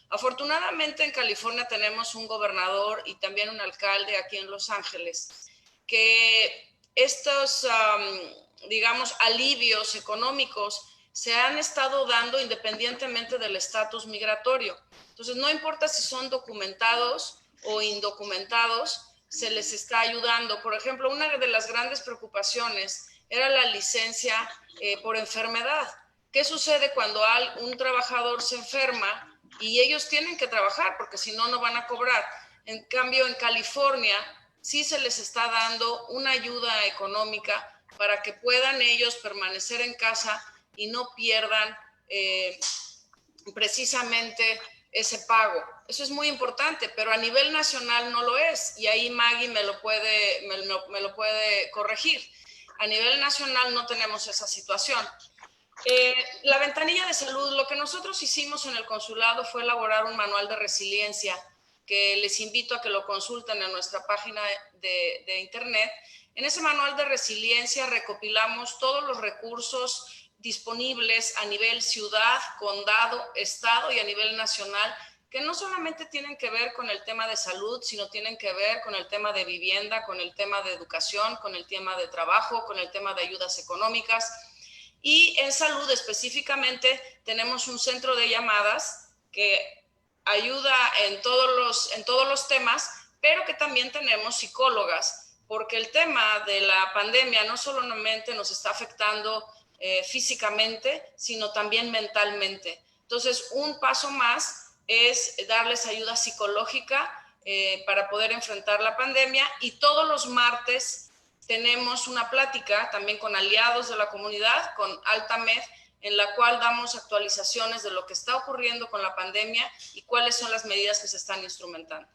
Afortunadamente en California tenemos un gobernador y también un alcalde aquí en Los Ángeles, que estos, digamos, alivios económicos se han estado dando independientemente del estatus migratorio. Entonces, no importa si son documentados o indocumentados, se les está ayudando. Por ejemplo, una de las grandes preocupaciones era la licencia por enfermedad. ¿Qué sucede cuando un trabajador se enferma y ellos tienen que trabajar porque si no, no van a cobrar? En cambio, en California sí se les está dando una ayuda económica para que puedan ellos permanecer en casa y no pierdan precisamente ese pago. Eso es muy importante, pero a nivel nacional no lo es, y ahí Maggie me lo puede corregir. A nivel nacional no tenemos esa situación. La ventanilla de salud, lo que nosotros hicimos en el consulado fue elaborar un manual de resiliencia que les invito a que lo consulten en nuestra página de internet. En ese manual de resiliencia recopilamos todos los recursos disponibles a nivel ciudad, condado, estado y a nivel nacional, que no solamente tienen que ver con el tema de salud, sino tienen que ver con el tema de vivienda, con el tema de educación, con el tema de trabajo, con el tema de ayudas económicas. Y en salud específicamente tenemos un centro de llamadas que ayuda en todos los temas, pero que también tenemos psicólogas, porque el tema de la pandemia no solamente nos está afectando físicamente, sino también mentalmente. Entonces, un paso más es darles ayuda psicológica para poder enfrentar la pandemia, y todos los martes tenemos una plática también con aliados de la comunidad, con Altamed, en la cual damos actualizaciones de lo que está ocurriendo con la pandemia y cuáles son las medidas que se están instrumentando.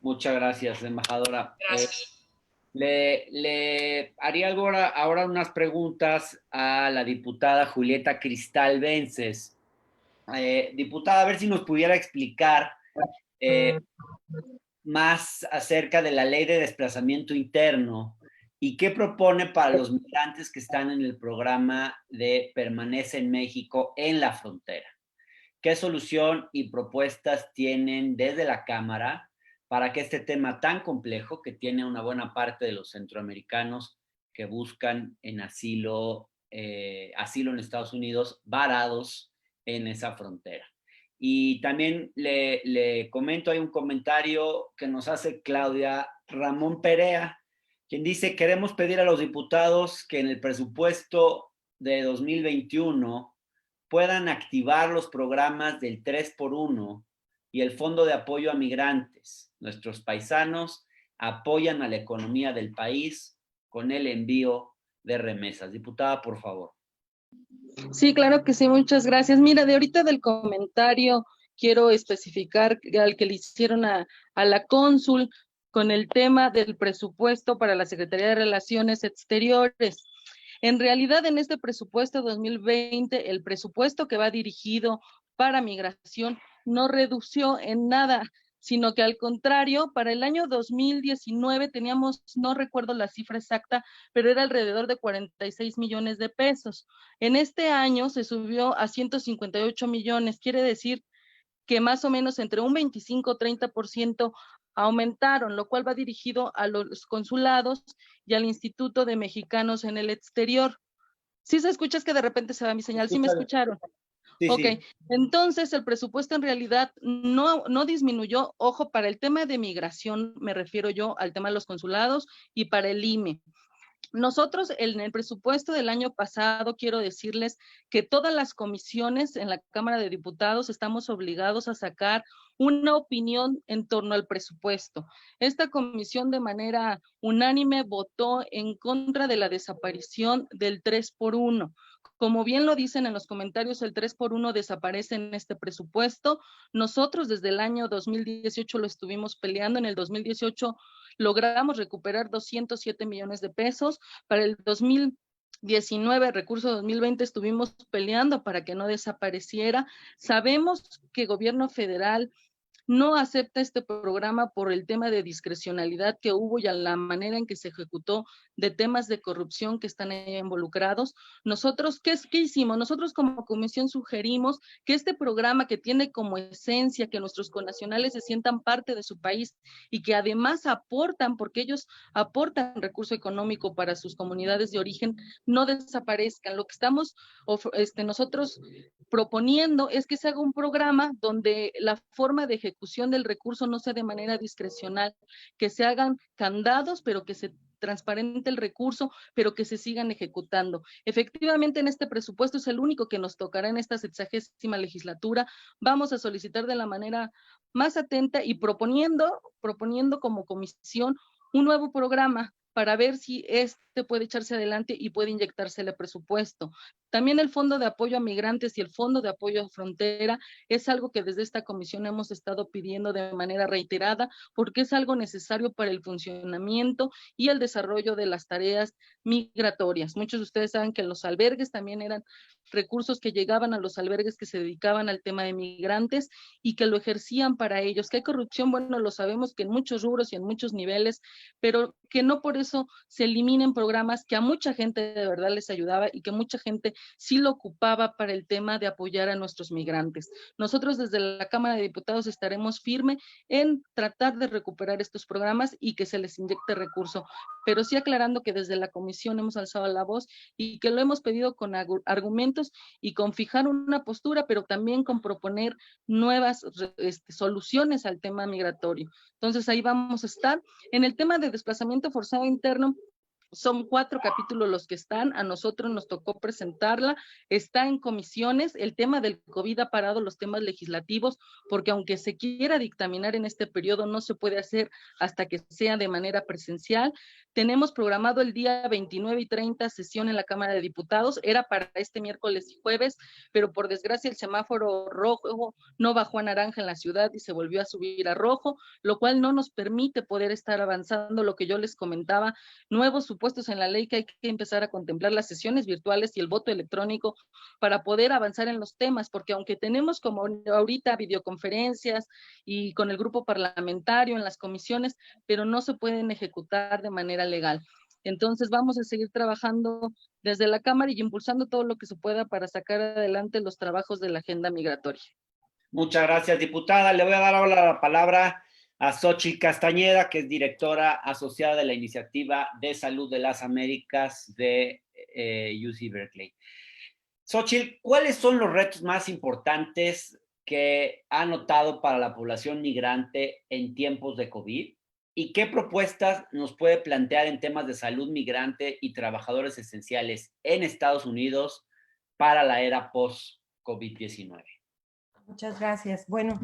Muchas gracias, embajadora. Gracias. Le haría ahora unas preguntas a la diputada Julieta Cristal Vences. Diputada, a ver si nos pudiera explicar más acerca de la ley de desplazamiento interno y qué propone para los migrantes que están en el programa de Permanece en México en la frontera. ¿Qué solución y propuestas tienen desde la Cámara para que este tema tan complejo, que tiene una buena parte de los centroamericanos que buscan asilo en Estados Unidos, varados en esa frontera? Y también le comento, hay un comentario que nos hace Claudia Ramón Perea, quien dice: queremos pedir a los diputados que en el presupuesto de 2021 puedan activar los programas del 3x1 y el Fondo de Apoyo a Migrantes. Nuestros paisanos apoyan a la economía del país con el envío de remesas. Diputada, por favor. Sí, claro que sí, muchas gracias. Mira, de ahorita del comentario quiero especificar al que le hicieron a la cónsul con el tema del presupuesto para la Secretaría de Relaciones Exteriores. En realidad, en este presupuesto 2020, el presupuesto que va dirigido para migración no redució en nada, sino que al contrario, para el año 2019 teníamos, no recuerdo la cifra exacta, pero era alrededor de 46 millones de pesos. En este año se subió a 158 millones, quiere decir que más o menos entre un 25-30% aumentaron, lo cual va dirigido a los consulados y al Instituto de Mexicanos en el Exterior. ¿Sí se escucha? Es que de repente se va mi señal. ¿Sí me escucharon? Sí, ok, sí. Entonces el presupuesto en realidad no disminuyó. Ojo, para el tema de migración me refiero yo al tema de los consulados y para el IME. Nosotros en el presupuesto del año pasado, quiero decirles que todas las comisiones en la Cámara de Diputados estamos obligados a sacar una opinión en torno al presupuesto. Esta comisión de manera unánime votó en contra de la desaparición del 3x1. Como bien lo dicen en los comentarios, el 3x1 desaparece en este presupuesto. Nosotros desde el año 2018 lo estuvimos peleando. En el 2018 logramos recuperar 207 millones de pesos. Para el 2019, recurso 2020, estuvimos peleando para que no desapareciera. Sabemos que el gobierno federal no acepta este programa por el tema de discrecionalidad que hubo y a la manera en que se ejecutó de temas de corrupción que están ahí involucrados. Nosotros, ¿qué hicimos? Nosotros como comisión sugerimos que este programa que tiene como esencia que nuestros connacionales se sientan parte de su país y que además aportan, porque ellos aportan recurso económico para sus comunidades de origen, no desaparezcan. Lo que estamos nosotros proponiendo es que se haga un programa donde la forma de ejecución del recurso no sea de manera discrecional, que se hagan candados, pero que se transparente el recurso, pero que se sigan ejecutando. Efectivamente, en este presupuesto es el único que nos tocará en esta 60ª legislatura. Vamos a solicitar de la manera más atenta y proponiendo como comisión un nuevo programa para ver si este puede echarse adelante y puede inyectársele presupuesto. También el Fondo de Apoyo a Migrantes y el Fondo de Apoyo a Frontera es algo que desde esta comisión hemos estado pidiendo de manera reiterada porque es algo necesario para el funcionamiento y el desarrollo de las tareas migratorias. Muchos de ustedes saben que los albergues también eran recursos que llegaban a los albergues que se dedicaban al tema de migrantes y que lo ejercían para ellos. ¿Qué hay corrupción? Bueno, lo sabemos que en muchos rubros y en muchos niveles, pero que no por eso se eliminen programas que a mucha gente de verdad les ayudaba y que mucha gente sí lo ocupaba para el tema de apoyar a nuestros migrantes. Nosotros desde la Cámara de Diputados estaremos firmes en tratar de recuperar estos programas y que se les inyecte recurso, pero sí aclarando que desde la comisión hemos alzado la voz y que lo hemos pedido con argumentos y con fijar una postura, pero también con proponer nuevas soluciones al tema migratorio. Entonces ahí vamos a estar. En el tema de desplazamiento forzado interno, son 4 capítulos los que están, a nosotros nos tocó presentarla, está en comisiones, el tema del COVID ha parado los temas legislativos, porque aunque se quiera dictaminar en este periodo, no se puede hacer hasta que sea de manera presencial. Tenemos programado el día 29 y 30 sesión en la Cámara de Diputados, era para este miércoles y jueves, pero por desgracia el semáforo rojo no bajó a naranja en la ciudad y se volvió a subir a rojo, lo cual no nos permite poder estar avanzando lo que yo les comentaba, nuevos supuestos en la ley que hay que empezar a contemplar las sesiones virtuales y el voto electrónico para poder avanzar en los temas, porque aunque tenemos como ahorita videoconferencias y con el grupo parlamentario en las comisiones, pero no se pueden ejecutar de manera legal. Entonces vamos a seguir trabajando desde la Cámara y impulsando todo lo que se pueda para sacar adelante los trabajos de la agenda migratoria. Muchas gracias, diputada. Le voy a dar ahora la palabra a Xochitl Castañeda, que es directora asociada de la Iniciativa de Salud de las Américas de UC Berkeley. Xochitl, ¿cuáles son los retos más importantes que ha notado para la población migrante en tiempos de COVID? ¿Y qué propuestas nos puede plantear en temas de salud migrante y trabajadores esenciales en Estados Unidos para la era post-COVID-19? Muchas gracias. Bueno,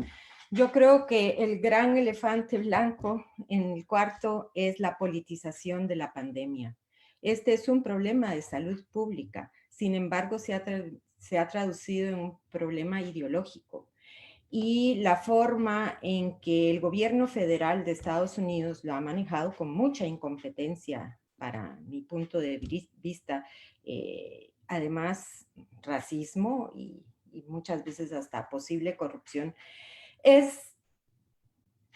yo creo que el gran elefante blanco en el cuarto es la politización de la pandemia. Este es un problema de salud pública, sin embargo se ha traducido en un problema ideológico. Y la forma en que el gobierno federal de Estados Unidos lo ha manejado con mucha incompetencia, para mi punto de vista, además racismo y muchas veces hasta posible corrupción, es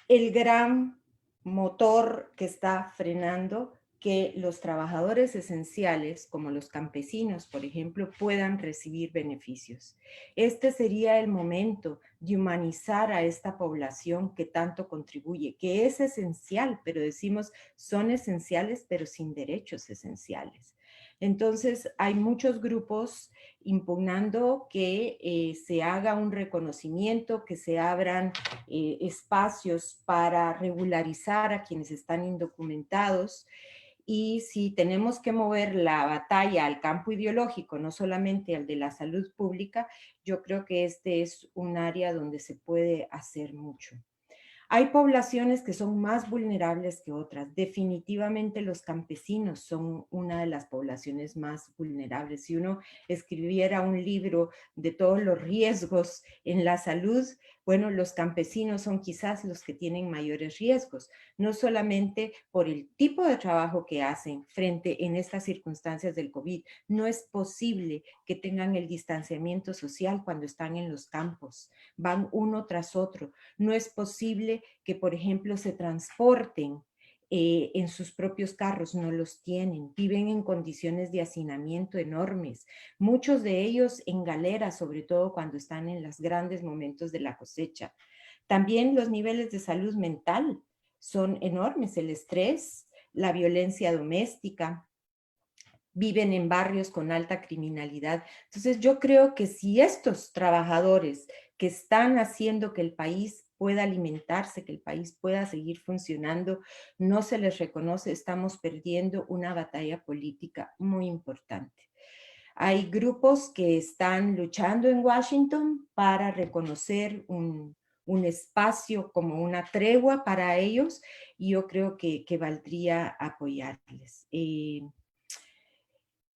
el gran motor que está frenando que los trabajadores esenciales, como los campesinos, por ejemplo, puedan recibir beneficios. Este sería el momento de humanizar a esta población que tanto contribuye, que es esencial, pero decimos son esenciales, pero sin derechos esenciales. Entonces, hay muchos grupos impugnando que se haga un reconocimiento, que se abran espacios para regularizar a quienes están indocumentados. Y si tenemos que mover la batalla al campo ideológico, no solamente al de la salud pública, yo creo que este es un área donde se puede hacer mucho. Hay poblaciones que son más vulnerables que otras. Definitivamente los campesinos son una de las poblaciones más vulnerables. Si uno escribiera un libro de todos los riesgos en la salud, bueno, los campesinos son quizás los que tienen mayores riesgos, no solamente por el tipo de trabajo que hacen frente en estas circunstancias del COVID. No es posible que tengan el distanciamiento social cuando están en los campos. Van uno tras otro. No es posible que, por ejemplo, se transporten en sus propios carros, no los tienen, viven en condiciones de hacinamiento enormes, muchos de ellos en galera, sobre todo cuando están en los grandes momentos de la cosecha. También los niveles de salud mental son enormes, el estrés, la violencia doméstica, viven en barrios con alta criminalidad. Entonces yo creo que si estos trabajadores que están haciendo que el país pueda alimentarse, que el país pueda seguir funcionando, no se les reconoce, estamos perdiendo una batalla política muy importante. Hay grupos que están luchando en Washington para reconocer un espacio como una tregua para ellos, y yo creo que valdría apoyarles.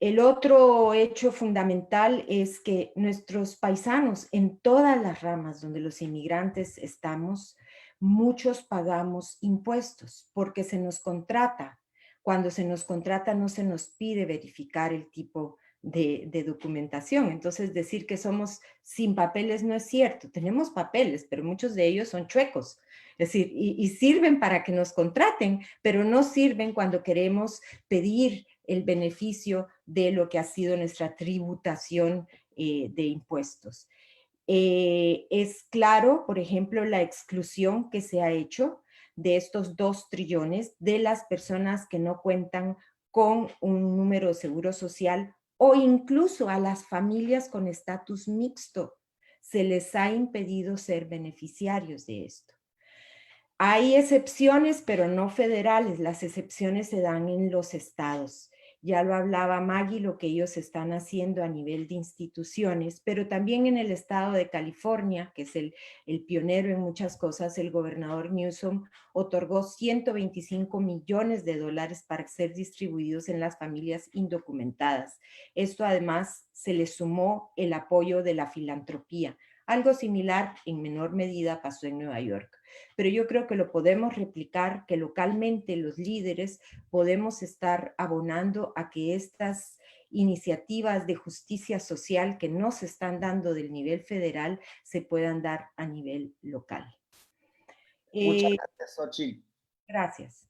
El otro hecho fundamental es que nuestros paisanos en todas las ramas donde los inmigrantes estamos, muchos pagamos impuestos porque se nos contrata. Cuando se nos contrata no se nos pide verificar el tipo de documentación. Entonces decir que somos sin papeles no es cierto. Tenemos papeles, pero muchos de ellos son chuecos. Es decir, y sirven para que nos contraten, pero no sirven cuando queremos pedir el beneficio de lo que ha sido nuestra tributación de impuestos. Es claro, por ejemplo, la exclusión que se ha hecho de estos 2 trillones de las personas que no cuentan con un número de seguro social, o incluso a las familias con estatus mixto. Se les ha impedido ser beneficiarios de esto. Hay excepciones, pero no federales. Las excepciones se dan en los estados. Ya lo hablaba Maggie, lo que ellos están haciendo a nivel de instituciones, pero también en el estado de California, que es el pionero en muchas cosas, el gobernador Newsom otorgó $125 millones para ser distribuidos en las familias indocumentadas. Esto además se le sumó el apoyo de la filantropía. Algo similar en menor medida pasó en Nueva York. Pero yo creo que lo podemos replicar, que localmente los líderes podemos estar abonando a que estas iniciativas de justicia social que no se están dando del nivel federal se puedan dar a nivel local. Muchas gracias, Xochitl. Gracias.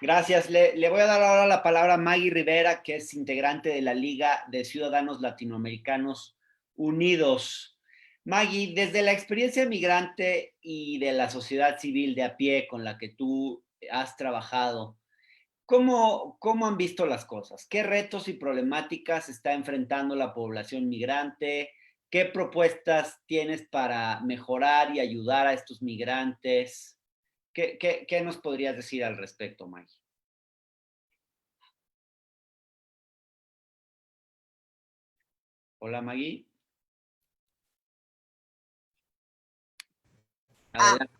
Gracias. Le voy a dar ahora la palabra a Maggie Rivera, que es integrante de la Liga de Ciudadanos Latinoamericanos Unidos. Maggie, desde la experiencia migrante y de la sociedad civil de a pie con la que tú has trabajado, ¿cómo han visto las cosas? ¿Qué retos y problemáticas está enfrentando la población migrante? ¿Qué propuestas tienes para mejorar y ayudar a estos migrantes? ¿Qué nos podrías decir al respecto, Maggie? Hola, Maggie. Adelante.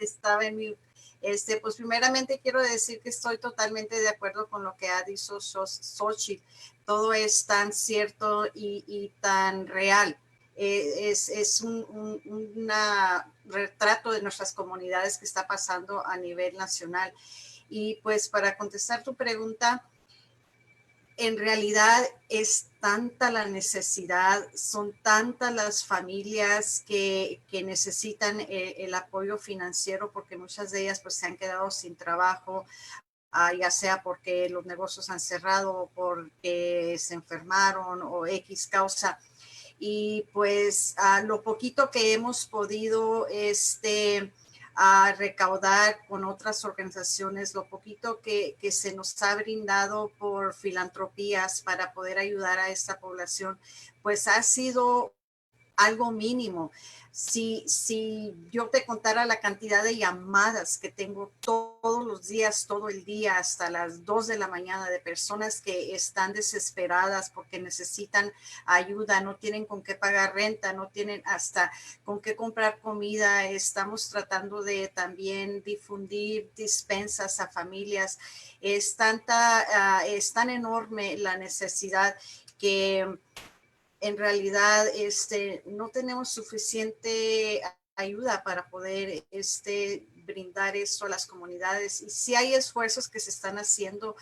Estaba en mi... pues primeramente quiero decir que estoy totalmente de acuerdo con lo que ha dicho Xochitl. Todo es tan cierto y tan real. Es un retrato de nuestras comunidades que está pasando a nivel nacional. Y pues para contestar tu pregunta, en realidad es tanta la necesidad, son tantas las familias que necesitan el apoyo financiero, porque muchas de ellas pues se han quedado sin trabajo, ya sea porque los negocios han cerrado o porque se enfermaron o X causa. y pues lo poquito que hemos podido a recaudar con otras organizaciones, lo poquito que se nos ha brindado por filantropías para poder ayudar a esta población, pues ha sido algo mínimo. Si yo te contara la cantidad de llamadas que tengo todos los días, todo el día, hasta las 2 de la mañana, de personas que están desesperadas porque necesitan ayuda, no tienen con qué pagar renta, no tienen hasta con qué comprar comida. Estamos tratando de también difundir despensas a familias. Es tan enorme la necesidad que en realidad no tenemos suficiente ayuda para poder brindar esto a las comunidades. Y sí hay esfuerzos que se están haciendo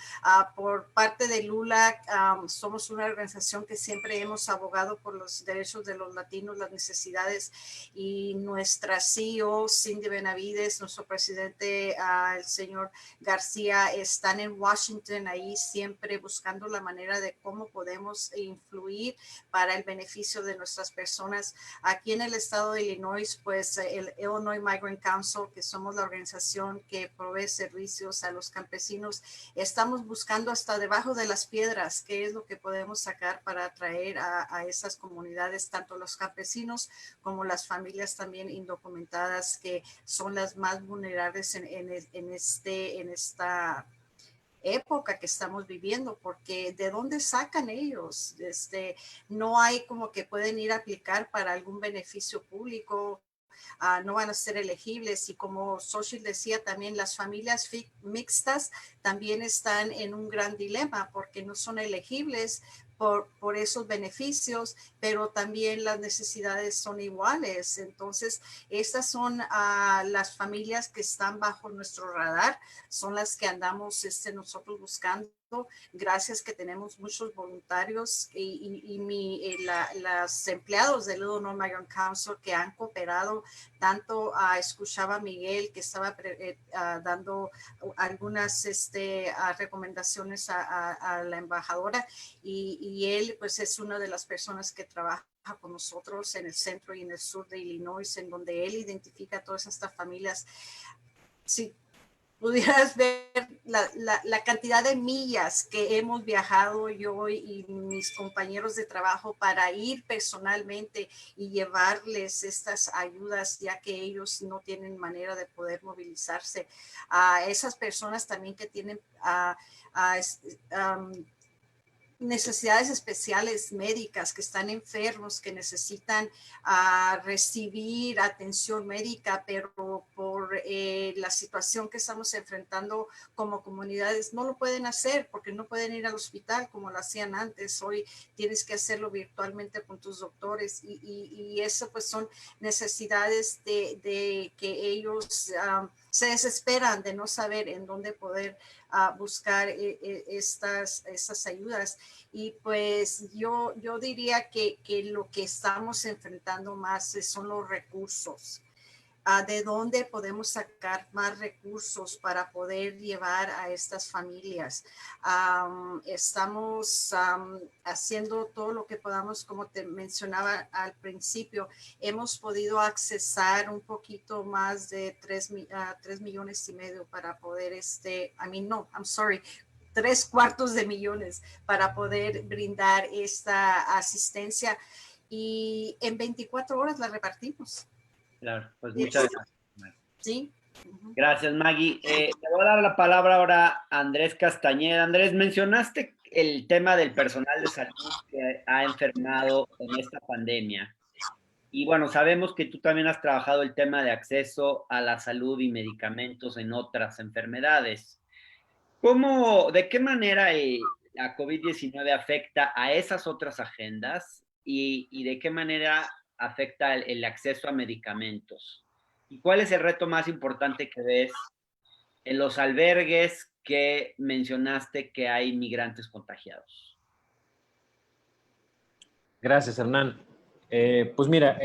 por parte de Lula. Somos una organización que siempre hemos abogado por los derechos de los latinos, las necesidades, y nuestra CEO, Cindy Benavides, nuestro presidente, el señor García, están en Washington ahí siempre buscando la manera de cómo podemos influir para el beneficio de nuestras personas. Aquí en el estado de Illinois, pues el Illinois Migrant Council, que somos la organización que provee servicios a los campesinos, estamos buscando hasta debajo de las piedras qué es lo que podemos sacar para atraer a esas comunidades, tanto los campesinos como las familias también indocumentadas, que son las más vulnerables en esta época que estamos viviendo, porque ¿de dónde sacan ellos? No hay como que pueden ir a aplicar para algún beneficio público. No van a ser elegibles, y como Xochitl decía también, las familias mixtas también están en un gran dilema porque no son elegibles por esos beneficios, pero también las necesidades son iguales. Entonces, estas son las familias que están bajo nuestro radar, son las que andamos nosotros buscando. Gracias que tenemos muchos voluntarios y los empleados del Illinois Migrant Council que han cooperado tanto. Escuchaba a Miguel que estaba dando algunas recomendaciones a la embajadora, y él pues es una de las personas que trabaja con nosotros en el centro y en el sur de Illinois, en donde él identifica a todas estas familias. Si pudieras ver la cantidad de millas que hemos viajado yo y mis compañeros de trabajo para ir personalmente y llevarles estas ayudas, ya que ellos no tienen manera de poder movilizarse. A esas personas también que tienen necesidades especiales médicas, que están enfermos, que necesitan recibir atención médica, pero por la situación que estamos enfrentando como comunidades no lo pueden hacer porque no pueden ir al hospital como lo hacían antes. Hoy tienes que hacerlo virtualmente con tus doctores, y eso pues son necesidades de que ellos se desesperan de no saber en dónde poder buscar estas ayudas. Y pues yo diría que lo que estamos enfrentando más son los recursos. ¿De dónde podemos sacar más recursos para poder llevar a estas familias? Estamos haciendo todo lo que podamos, como te mencionaba al principio. Hemos podido accesar un poquito más de 3 millones y medio para poder, 3/4 millones para poder brindar esta asistencia, y en 24 horas la repartimos. Claro, pues muchas gracias. Sí. Gracias, Maggie. Le voy a dar la palabra ahora a Andrés Castañeda. Andrés, mencionaste el tema del personal de salud que ha enfermado en esta pandemia. Y bueno, sabemos que tú también has trabajado el tema de acceso a la salud y medicamentos en otras enfermedades. ¿De qué manera la COVID-19 afecta a esas otras agendas y de qué manera afecta el acceso a medicamentos? ¿Y cuál es el reto más importante que ves en los albergues que mencionaste que hay migrantes contagiados? Gracias, Hernán. Pues mira,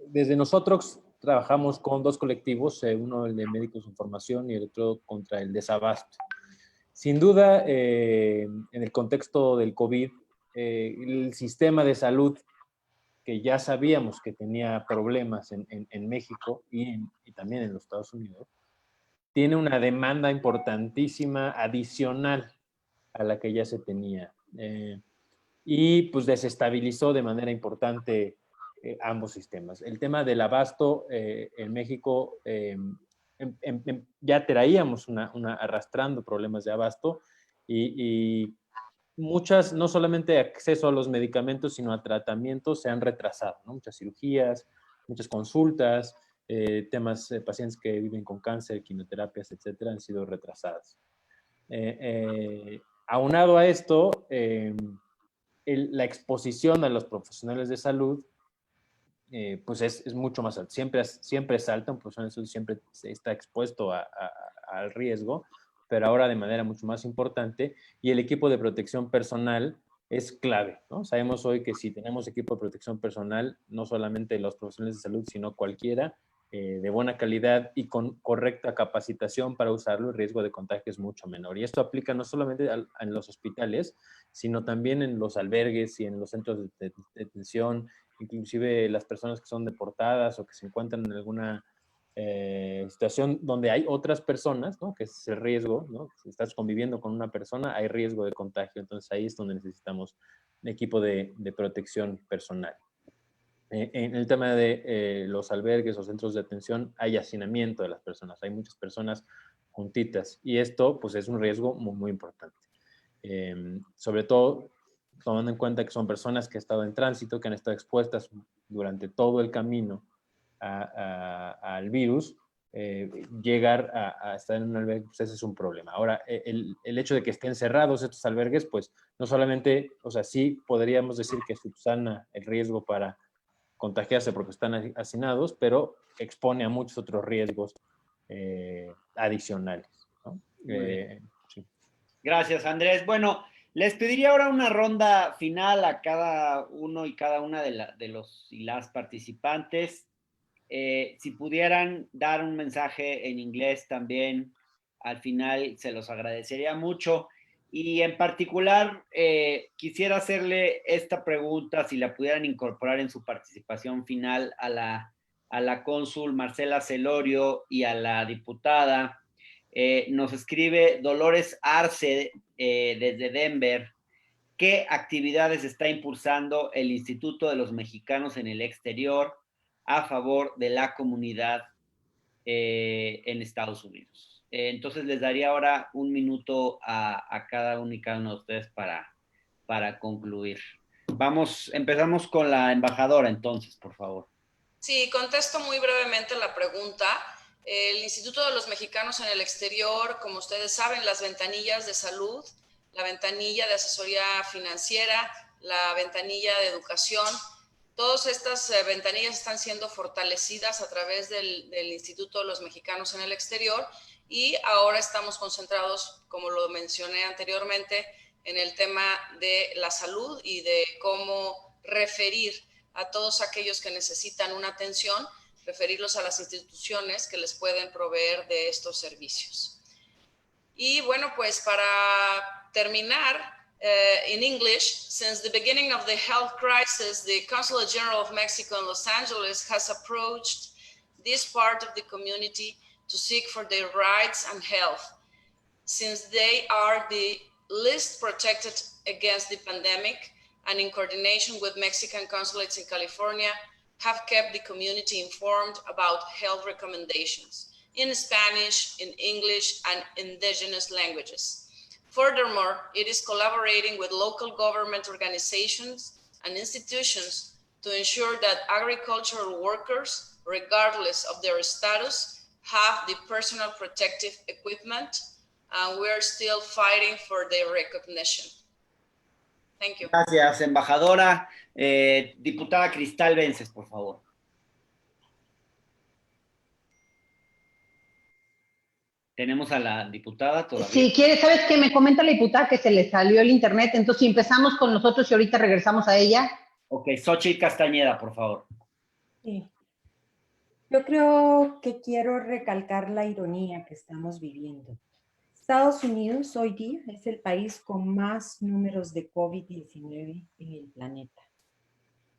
desde nosotros trabajamos con 2 colectivos, uno el de Médicos en Formación y el otro contra el desabasto. Sin duda, en el contexto del COVID, el sistema de salud que ya sabíamos que tenía problemas en México y también en los Estados Unidos, tiene una demanda importantísima adicional a la que ya se tenía. Y pues desestabilizó de manera importante ambos sistemas. El tema del abasto en México, ya traíamos arrastrando problemas de abasto y muchas, no solamente acceso a los medicamentos, sino a tratamientos se han retrasado, ¿no? Muchas cirugías, muchas consultas, temas, pacientes que viven con cáncer, quimioterapias, etcétera, han sido retrasadas. Aunado a esto, la exposición a los profesionales de salud, pues es mucho más alta. Siempre es alta, un profesional de salud siempre está expuesto al riesgo, pero ahora de manera mucho más importante, y el equipo de protección personal es clave, ¿no? Sabemos hoy que si tenemos equipo de protección personal, no solamente los profesionales de salud, sino cualquiera, de buena calidad y con correcta capacitación para usarlo, el riesgo de contagio es mucho menor. Y esto aplica no solamente en los hospitales, sino también en los albergues y en los centros de detención, inclusive las personas que son deportadas o que se encuentran en alguna situación donde hay otras personas, ¿no? Que es el riesgo, ¿no? Si estás conviviendo con una persona, hay riesgo de contagio. Entonces ahí es donde necesitamos un equipo de protección personal. En el tema de los albergues o centros de atención, hay hacinamiento de las personas. Hay muchas personas juntitas y esto pues es un riesgo muy, muy importante. Sobre todo tomando en cuenta que son personas que han estado en tránsito, que han estado expuestas durante todo el camino al virus, llegar a estar en un albergue, pues ese es un problema. Ahora, el hecho de que estén cerrados estos albergues, pues no solamente, o sea, sí podríamos decir que subsana el riesgo para contagiarse porque están hacinados, pero expone a muchos otros riesgos adicionales, ¿no? Sí. Gracias, Andrés. Bueno, les pediría ahora una ronda final a cada uno y cada una de los y las participantes. Si pudieran dar un mensaje en inglés también, al final se los agradecería mucho. Y en particular, quisiera hacerle esta pregunta, si la pudieran incorporar en su participación final a la cónsul Marcela Celorio y a la diputada. Nos escribe Dolores Arce desde Denver. ¿Qué actividades está impulsando el Instituto de los Mexicanos en el Exterior a favor de la comunidad en Estados Unidos? Entonces les daría ahora un minuto a cada uno y cada uno de ustedes para concluir. Empezamos con la embajadora entonces, por favor. Sí, contesto muy brevemente la pregunta. El Instituto de los Mexicanos en el Exterior, como ustedes saben, las ventanillas de salud, la ventanilla de asesoría financiera, la ventanilla de educación, todas estas ventanillas están siendo fortalecidas a través del Instituto de los Mexicanos en el Exterior y ahora estamos concentrados, como lo mencioné anteriormente, en el tema de la salud y de cómo referir a todos aquellos que necesitan una atención, referirlos a las instituciones que les pueden proveer de estos servicios. Y bueno, pues para terminar, in English, since the beginning of the health crisis, the Consulate General of Mexico in Los Angeles has approached this part of the community to seek for their rights and health, since they are the least protected against the pandemic, and in coordination with Mexican consulates in California, have kept the community informed about health recommendations in Spanish, in English, and indigenous languages. Furthermore, it is collaborating with local government organizations and institutions to ensure that agricultural workers, regardless of their status, have the personal protective equipment, and we're still fighting for their recognition. Thank you. Gracias, embajadora. Diputada Cristal Vences, por favor. ¿Tenemos a la diputada todavía? Si quiere, ¿sabes qué? Me comenta la diputada que se le salió el internet, entonces si empezamos con nosotros y ahorita regresamos a ella. Ok, Xochitl Castañeda, por favor. Sí. Yo creo que quiero recalcar la ironía que estamos viviendo. Estados Unidos hoy día es el país con más números de COVID-19 en el planeta.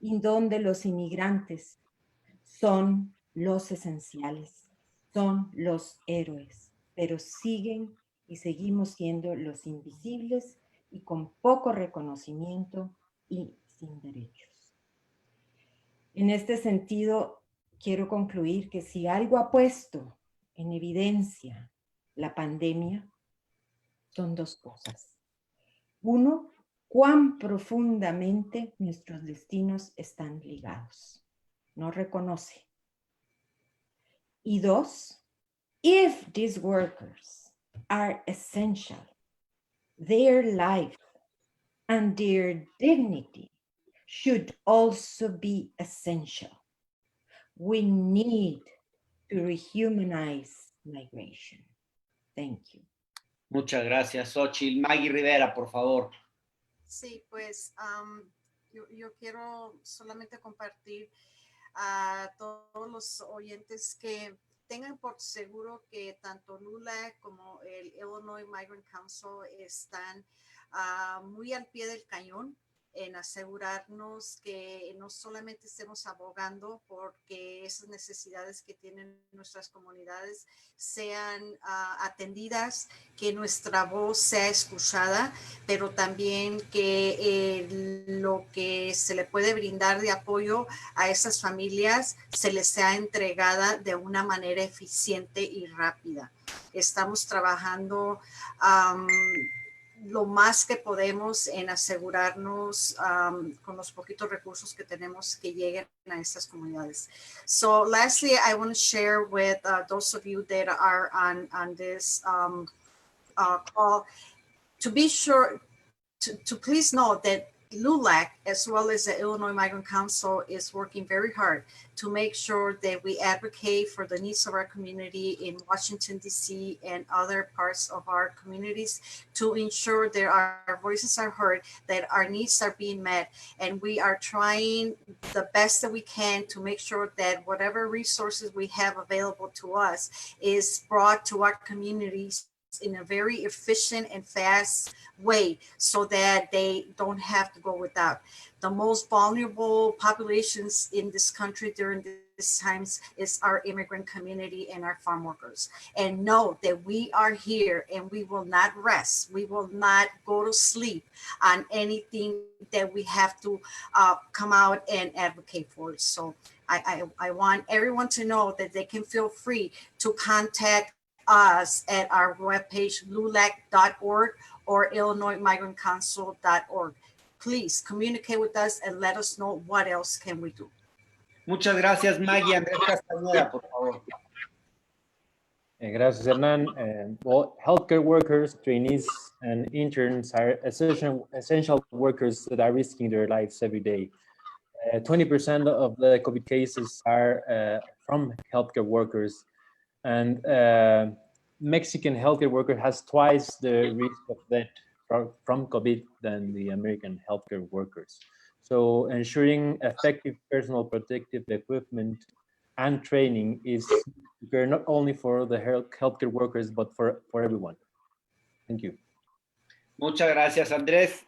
y donde los inmigrantes son los esenciales, son los héroes, pero siguen y seguimos siendo los invisibles y con poco reconocimiento y sin derechos. En este sentido, quiero concluir que si algo ha puesto en evidencia la pandemia, son dos cosas. Uno, cuán profundamente nuestros destinos están ligados. No reconoce. Y dos, if these workers are essential, their life and their dignity should also be essential. We need to rehumanize migration. Thank you. Muchas gracias, Xochitl. Maggie Rivera, por favor. Sí, pues yo quiero solamente compartir a todos los oyentes que tengan por seguro que tanto LULAC como el Illinois Migrant Council están muy al pie del cañón en asegurarnos que no solamente estemos abogando porque esas necesidades que tienen nuestras comunidades sean atendidas, que nuestra voz sea escuchada, pero también que lo que se le puede brindar de apoyo a esas familias se les sea entregada de una manera eficiente y rápida. Estamos trabajando lo más que podemos en asegurarnos con los poquitos recursos que tenemos que lleguen a estas comunidades. So lastly, I want to share with those of you that are on this call to be sure to please know that LULAC, as well as the Illinois Migrant Council, is working very hard to make sure that we advocate for the needs of our community in Washington, D.C. and other parts of our communities to ensure that our voices are heard, that our needs are being met. And we are trying the best that we can to make sure that whatever resources we have available to us is brought to our communities in a very efficient and fast way so that they don't have to go without. The most vulnerable populations in this country during these times is our immigrant community and our farm workers. And know that we are here and we will not rest. We will not go to sleep on anything that we have to come out and advocate for. So I want everyone to know that they can feel free to contact us at our webpage, lulac.org or illinoismigrantcouncil.org. Please communicate with us and let us know what else can we do. Muchas gracias, Maggie. Andrés Castañeda, por favor. Gracias, Hernán. Well, healthcare workers, trainees, and interns are essential workers that are risking their lives every day. 20% of the COVID cases are from healthcare workers. And Mexican healthcare worker has twice the risk of death from COVID than the American healthcare workers. So ensuring effective personal protective equipment and training is not only for the healthcare workers, but for everyone. Thank you. Muchas gracias, Andrés.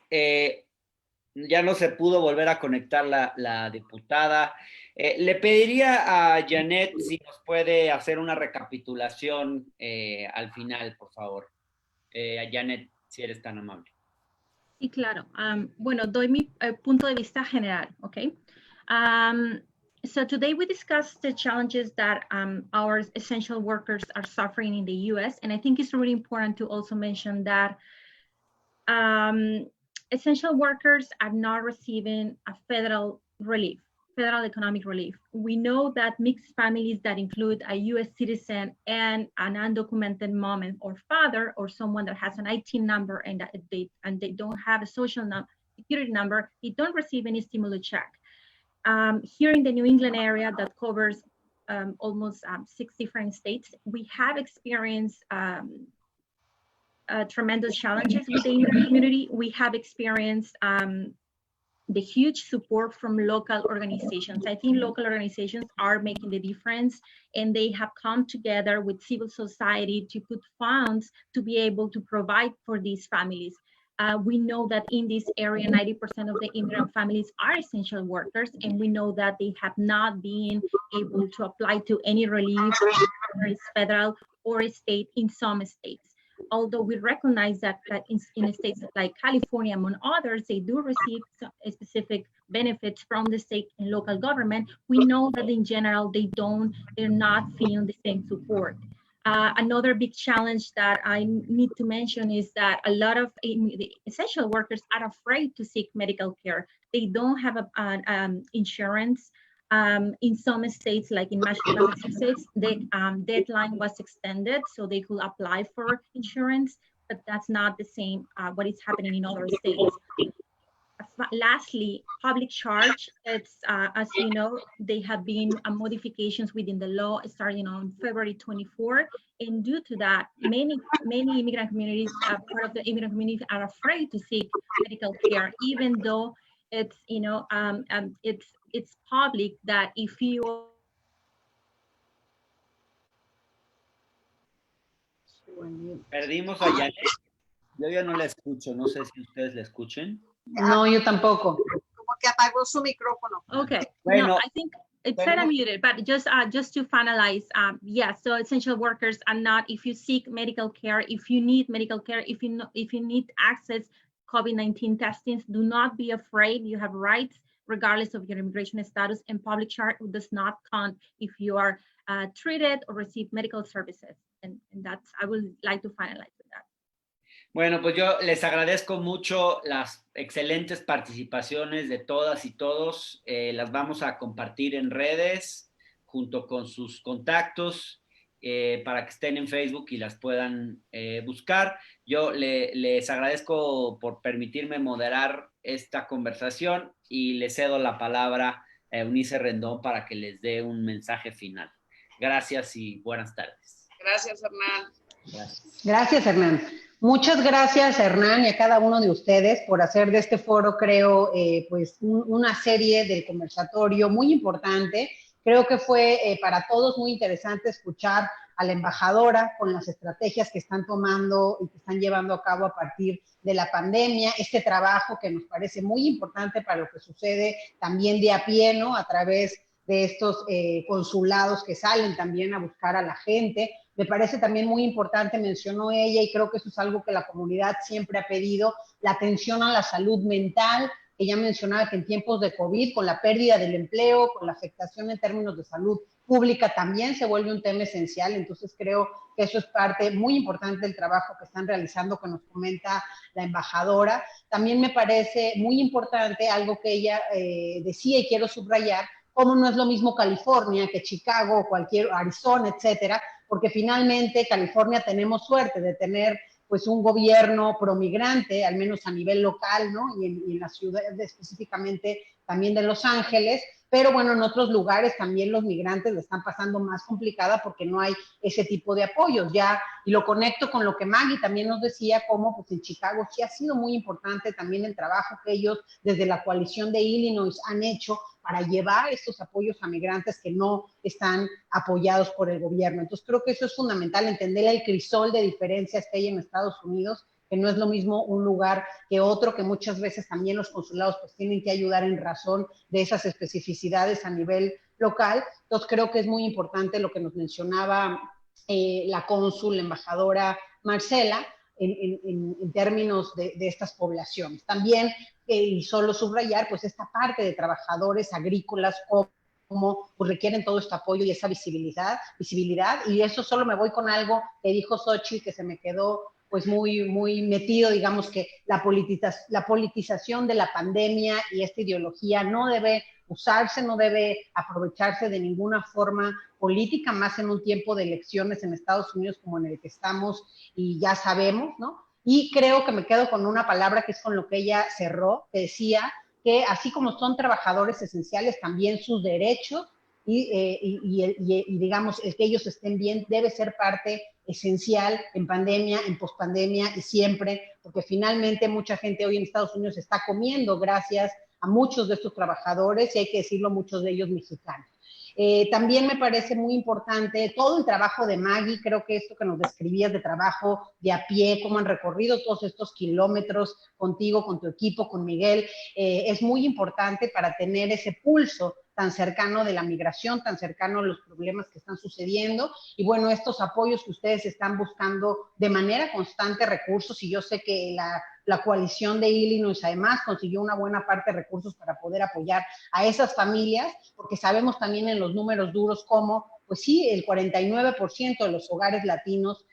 Ya no se pudo volver a conectar la diputada. Le pediría a Janet si nos puede hacer una recapitulación al final, por favor. Janet, si eres tan amable. Sí, claro. Bueno, doy mi punto de vista general, ¿ok? So today we discussed the challenges that our essential workers are suffering in the U.S. And I think it's really important to also mention that essential workers are not receiving a federal economic relief. We know that mixed families that include a U.S. citizen and an undocumented mom or father, or someone that has an IT number and they don't have a social security number, they don't receive any stimulus check. Here in the New England area that covers almost 6 different states, we have experienced tremendous challenges with the immigrant community. We have experienced the huge support from local organizations. I think local organizations are making the difference, and they have come together with civil society to put funds to be able to provide for these families. We know that in this area, 90% of the immigrant families are essential workers, and we know that they have not been able to apply to any relief, whether it's federal or state in some states. Although we recognize that in states like California, among others, they do receive specific benefits from the state and local government, we know that in general, they're not feeling the same support. Another big challenge that I need to mention is that a lot of the essential workers are afraid to seek medical care. They don't have insurance. In some states, like in Massachusetts, the deadline was extended so they could apply for insurance, but that's not the same what is happening in other states. Lastly, public charge. It's as you know, there have been modifications within the law starting on February 24, and due to that, many immigrant communities, part of the immigrant community, are afraid to seek medical care, even though it's it's public that if you Perdimos a Janet. Yo ya no la escucho, no sé si ustedes la escuchen. No, yo tampoco. Como que apagó su micrófono. Okay. Bueno, no, I think it said unmuted, but just to finalize, yeah. So essential workers are not. If you seek medical care, if you need medical care, if you need access COVID-19 testings, do not be afraid. You have rights regardless of your immigration status, and public charge does not count if you are treated or receive medical services. And that's, I would like to finalize with that. Bueno, pues yo les agradezco mucho las excelentes participaciones de todas y todos. Las vamos a compartir en redes junto con sus contactos para que estén en Facebook y las puedan buscar. Yo les agradezco por permitirme moderar esta conversación y le cedo la palabra a Eunice Rendón para que les dé un mensaje final. Gracias y buenas tardes. Gracias, Hernán. Gracias, Hernán. Muchas gracias, Hernán, y a cada uno de ustedes por hacer de este foro, creo, pues una serie del conversatorio muy importante. Creo que fue para todos muy interesante escuchar a la embajadora con las estrategias que están tomando y que están llevando a cabo a partir de la pandemia, este trabajo que nos parece muy importante para lo que sucede también de a pie, ¿no? A través de estos consulados que salen también a buscar a la gente. Me parece también muy importante, mencionó ella, y creo que eso es algo que la comunidad siempre ha pedido, la atención a la salud mental. Ella mencionaba que en tiempos de COVID, con la pérdida del empleo, con la afectación en términos de salud pública, también se vuelve un tema esencial. Entonces creo que eso es parte muy importante del trabajo que están realizando, que nos comenta la embajadora. También me parece muy importante algo que ella decía, y quiero subrayar, cómo no es lo mismo California que Chicago, cualquier Arizona, etcétera, porque finalmente California tenemos suerte de tener pues un gobierno promigrante, al menos a nivel local, ¿no? Y en la ciudad específicamente también de Los Ángeles, pero bueno, en otros lugares también los migrantes le están pasando más complicada porque no hay ese tipo de apoyos ya, y lo conecto con lo que Maggie también nos decía, como pues en Chicago sí ha sido muy importante también el trabajo que ellos desde la coalición de Illinois han hecho para llevar estos apoyos a migrantes que no están apoyados por el gobierno. Entonces creo que eso es fundamental, entender el crisol de diferencias que hay en Estados Unidos, que no es lo mismo un lugar que otro, que muchas veces también los consulados pues tienen que ayudar en razón de esas especificidades a nivel local. Entonces creo que es muy importante lo que nos mencionaba la cónsul, la embajadora Marcela, en términos de estas poblaciones. También, y solo subrayar, pues esta parte de trabajadores agrícolas como pues requieren todo este apoyo y esa visibilidad, y eso solo me voy con algo que dijo Xochitl, que se me quedó pues muy metido, digamos que la politización de la pandemia y esta ideología no debe usarse, no debe aprovecharse de ninguna forma política, más en un tiempo de elecciones en Estados Unidos como en el que estamos y ya sabemos, ¿no? Y creo que me quedo con una palabra que es con lo que ella cerró, que decía que así como son trabajadores esenciales, también sus derechos y digamos, el que ellos estén bien debe ser parte esencial en pandemia, en pospandemia y siempre, porque finalmente mucha gente hoy en Estados Unidos está comiendo gracias a muchos de estos trabajadores, y hay que decirlo, muchos de ellos mexicanos. También me parece muy importante todo el trabajo de Maggie, creo que esto que nos describías de trabajo de a pie, cómo han recorrido todos estos kilómetros contigo, con tu equipo, con Miguel, es muy importante para tener ese pulso tan cercano de la migración, tan cercano a los problemas que están sucediendo, y bueno, estos apoyos que ustedes están buscando de manera constante recursos, y yo sé que la coalición de Illinois además consiguió una buena parte de recursos para poder apoyar a esas familias, porque sabemos también en los números duros cómo, pues sí, el 49% de los hogares latinos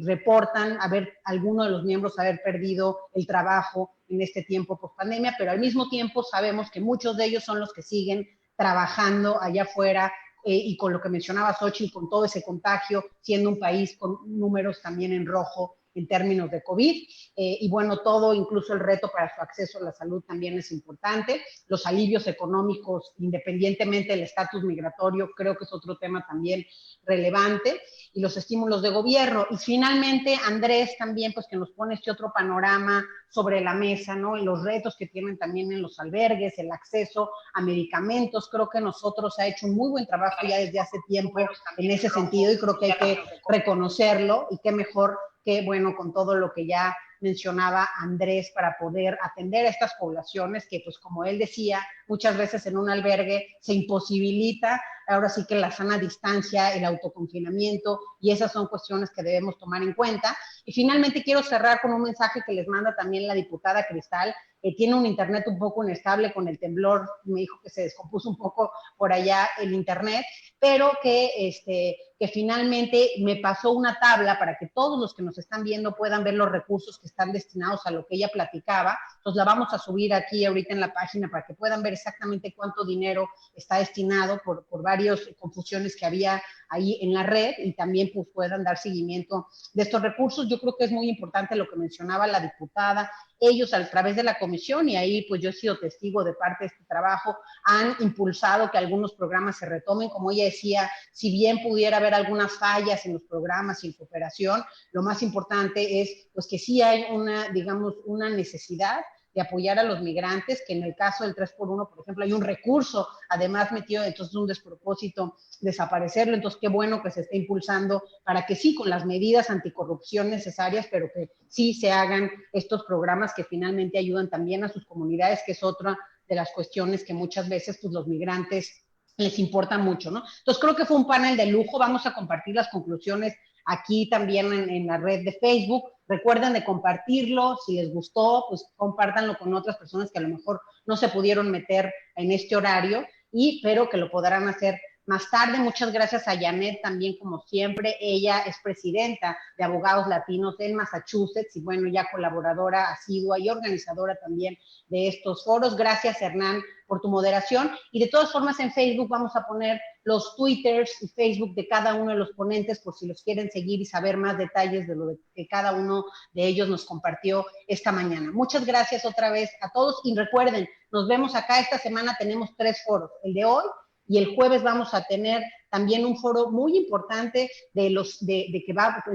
reportan alguno de los miembros haber perdido el trabajo en este tiempo post pandemia, pero al mismo tiempo sabemos que muchos de ellos son los que siguen trabajando allá afuera y con lo que mencionaba Xochitl, con todo ese contagio, siendo un país con números también en rojo en términos de COVID, y bueno, todo, incluso el reto para su acceso a la salud también es importante. Los alivios económicos, independientemente del estatus migratorio, creo que es otro tema también relevante, y los estímulos de gobierno. Y finalmente, Andrés también, pues que nos pone este otro panorama sobre la mesa, ¿no? Y los retos que tienen también en los albergues, el acceso a medicamentos. Creo que nosotros ha hecho un muy buen trabajo ya desde hace tiempo en ese sentido, y creo que hay que reconocerlo, y qué mejor que, bueno, con todo lo que ya mencionaba Andrés, para poder atender a estas poblaciones que, pues como él decía, muchas veces en un albergue se imposibilita, ahora sí que la sana distancia, el autoconfinamiento, y esas son cuestiones que debemos tomar en cuenta. Y finalmente quiero cerrar con un mensaje que les manda también la diputada Cristal. Tiene un internet un poco inestable con el temblor, me dijo que se descompuso un poco por allá el internet, pero que finalmente me pasó una tabla para que todos los que nos están viendo puedan ver los recursos que están destinados a lo que ella platicaba. Entonces la vamos a subir aquí ahorita en la página para que puedan ver exactamente cuánto dinero está destinado por varias confusiones que había ahí en la red, y también pues puedan dar seguimiento de estos recursos. Yo creo que es muy importante lo que mencionaba la diputada. Ellos a través de la comisión, y ahí pues yo he sido testigo de parte de este trabajo, han impulsado que algunos programas se retomen. Como ella decía, si bien pudiera haber algunas fallas en los programas y en cooperación, lo más importante es pues que sí hay una necesidad de apoyar a los migrantes, que en el caso del 3x1, por ejemplo, hay un recurso además metido, entonces es un despropósito desaparecerlo. Entonces qué bueno que se esté impulsando para que sí, con las medidas anticorrupción necesarias, pero que sí se hagan estos programas que finalmente ayudan también a sus comunidades, que es otra de las cuestiones que muchas veces pues los migrantes les importa mucho, ¿no? Entonces creo que fue un panel de lujo. Vamos a compartir las conclusiones aquí también en la red de Facebook. Recuerden de compartirlo, si les gustó, pues compártanlo con otras personas que a lo mejor no se pudieron meter en este horario, pero que lo podrán hacer más tarde. Muchas gracias a Janet también, como siempre. Ella es presidenta de Abogados Latinos en Massachusetts, y bueno, ya colaboradora asidua y organizadora también de estos foros. Gracias, Hernán, por tu moderación. Y de todas formas, en Facebook vamos a poner los Twitters y Facebook de cada uno de los ponentes, por si los quieren seguir y saber más detalles de lo que cada uno de ellos nos compartió esta mañana. Muchas gracias otra vez a todos, y recuerden, nos vemos acá esta semana. Tenemos 3 foros, el de hoy, y el jueves vamos a tener también un foro muy importante en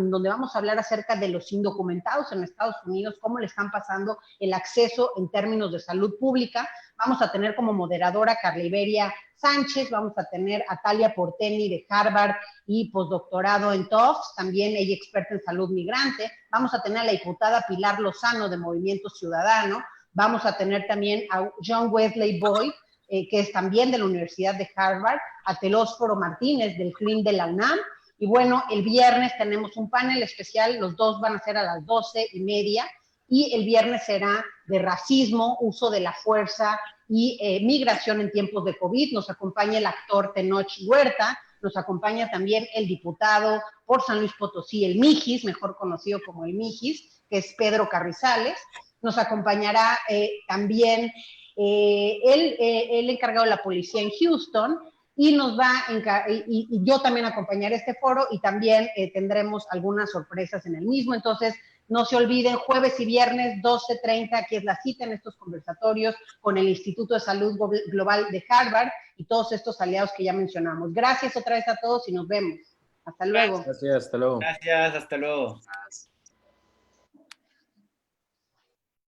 donde vamos a hablar acerca de los indocumentados en Estados Unidos, cómo le están pasando el acceso en términos de salud pública. Vamos a tener como moderadora a Carla Iberia Sánchez, vamos a tener a Talia Porteni de Harvard y postdoctorado en Tufts, también ella experta en salud migrante. Vamos a tener a la diputada Pilar Lozano de Movimiento Ciudadano. Vamos a tener también a John Wesley Boyd, que es también de la Universidad de Harvard, a Telósforo Martínez del CLIN de la UNAM. Y bueno, el viernes tenemos un panel especial, los dos van a ser a las 12:30, y el viernes será de racismo, uso de la fuerza y migración en tiempos de COVID. Nos acompaña el actor Tenoch Huerta, nos acompaña también el diputado por San Luis Potosí, el Mijis, mejor conocido como el Mijis, que es Pedro Carrizales. Nos acompañará también el encargado de la policía en Houston, y y yo también acompañaré este foro, y también tendremos algunas sorpresas en el mismo. Entonces, no se olviden, jueves y viernes, 12:30, aquí es la cita en estos conversatorios con el Instituto de Salud Global de Harvard y todos estos aliados que ya mencionamos. Gracias otra vez a todos y nos vemos. Hasta luego. Gracias, hasta luego. Gracias, hasta luego.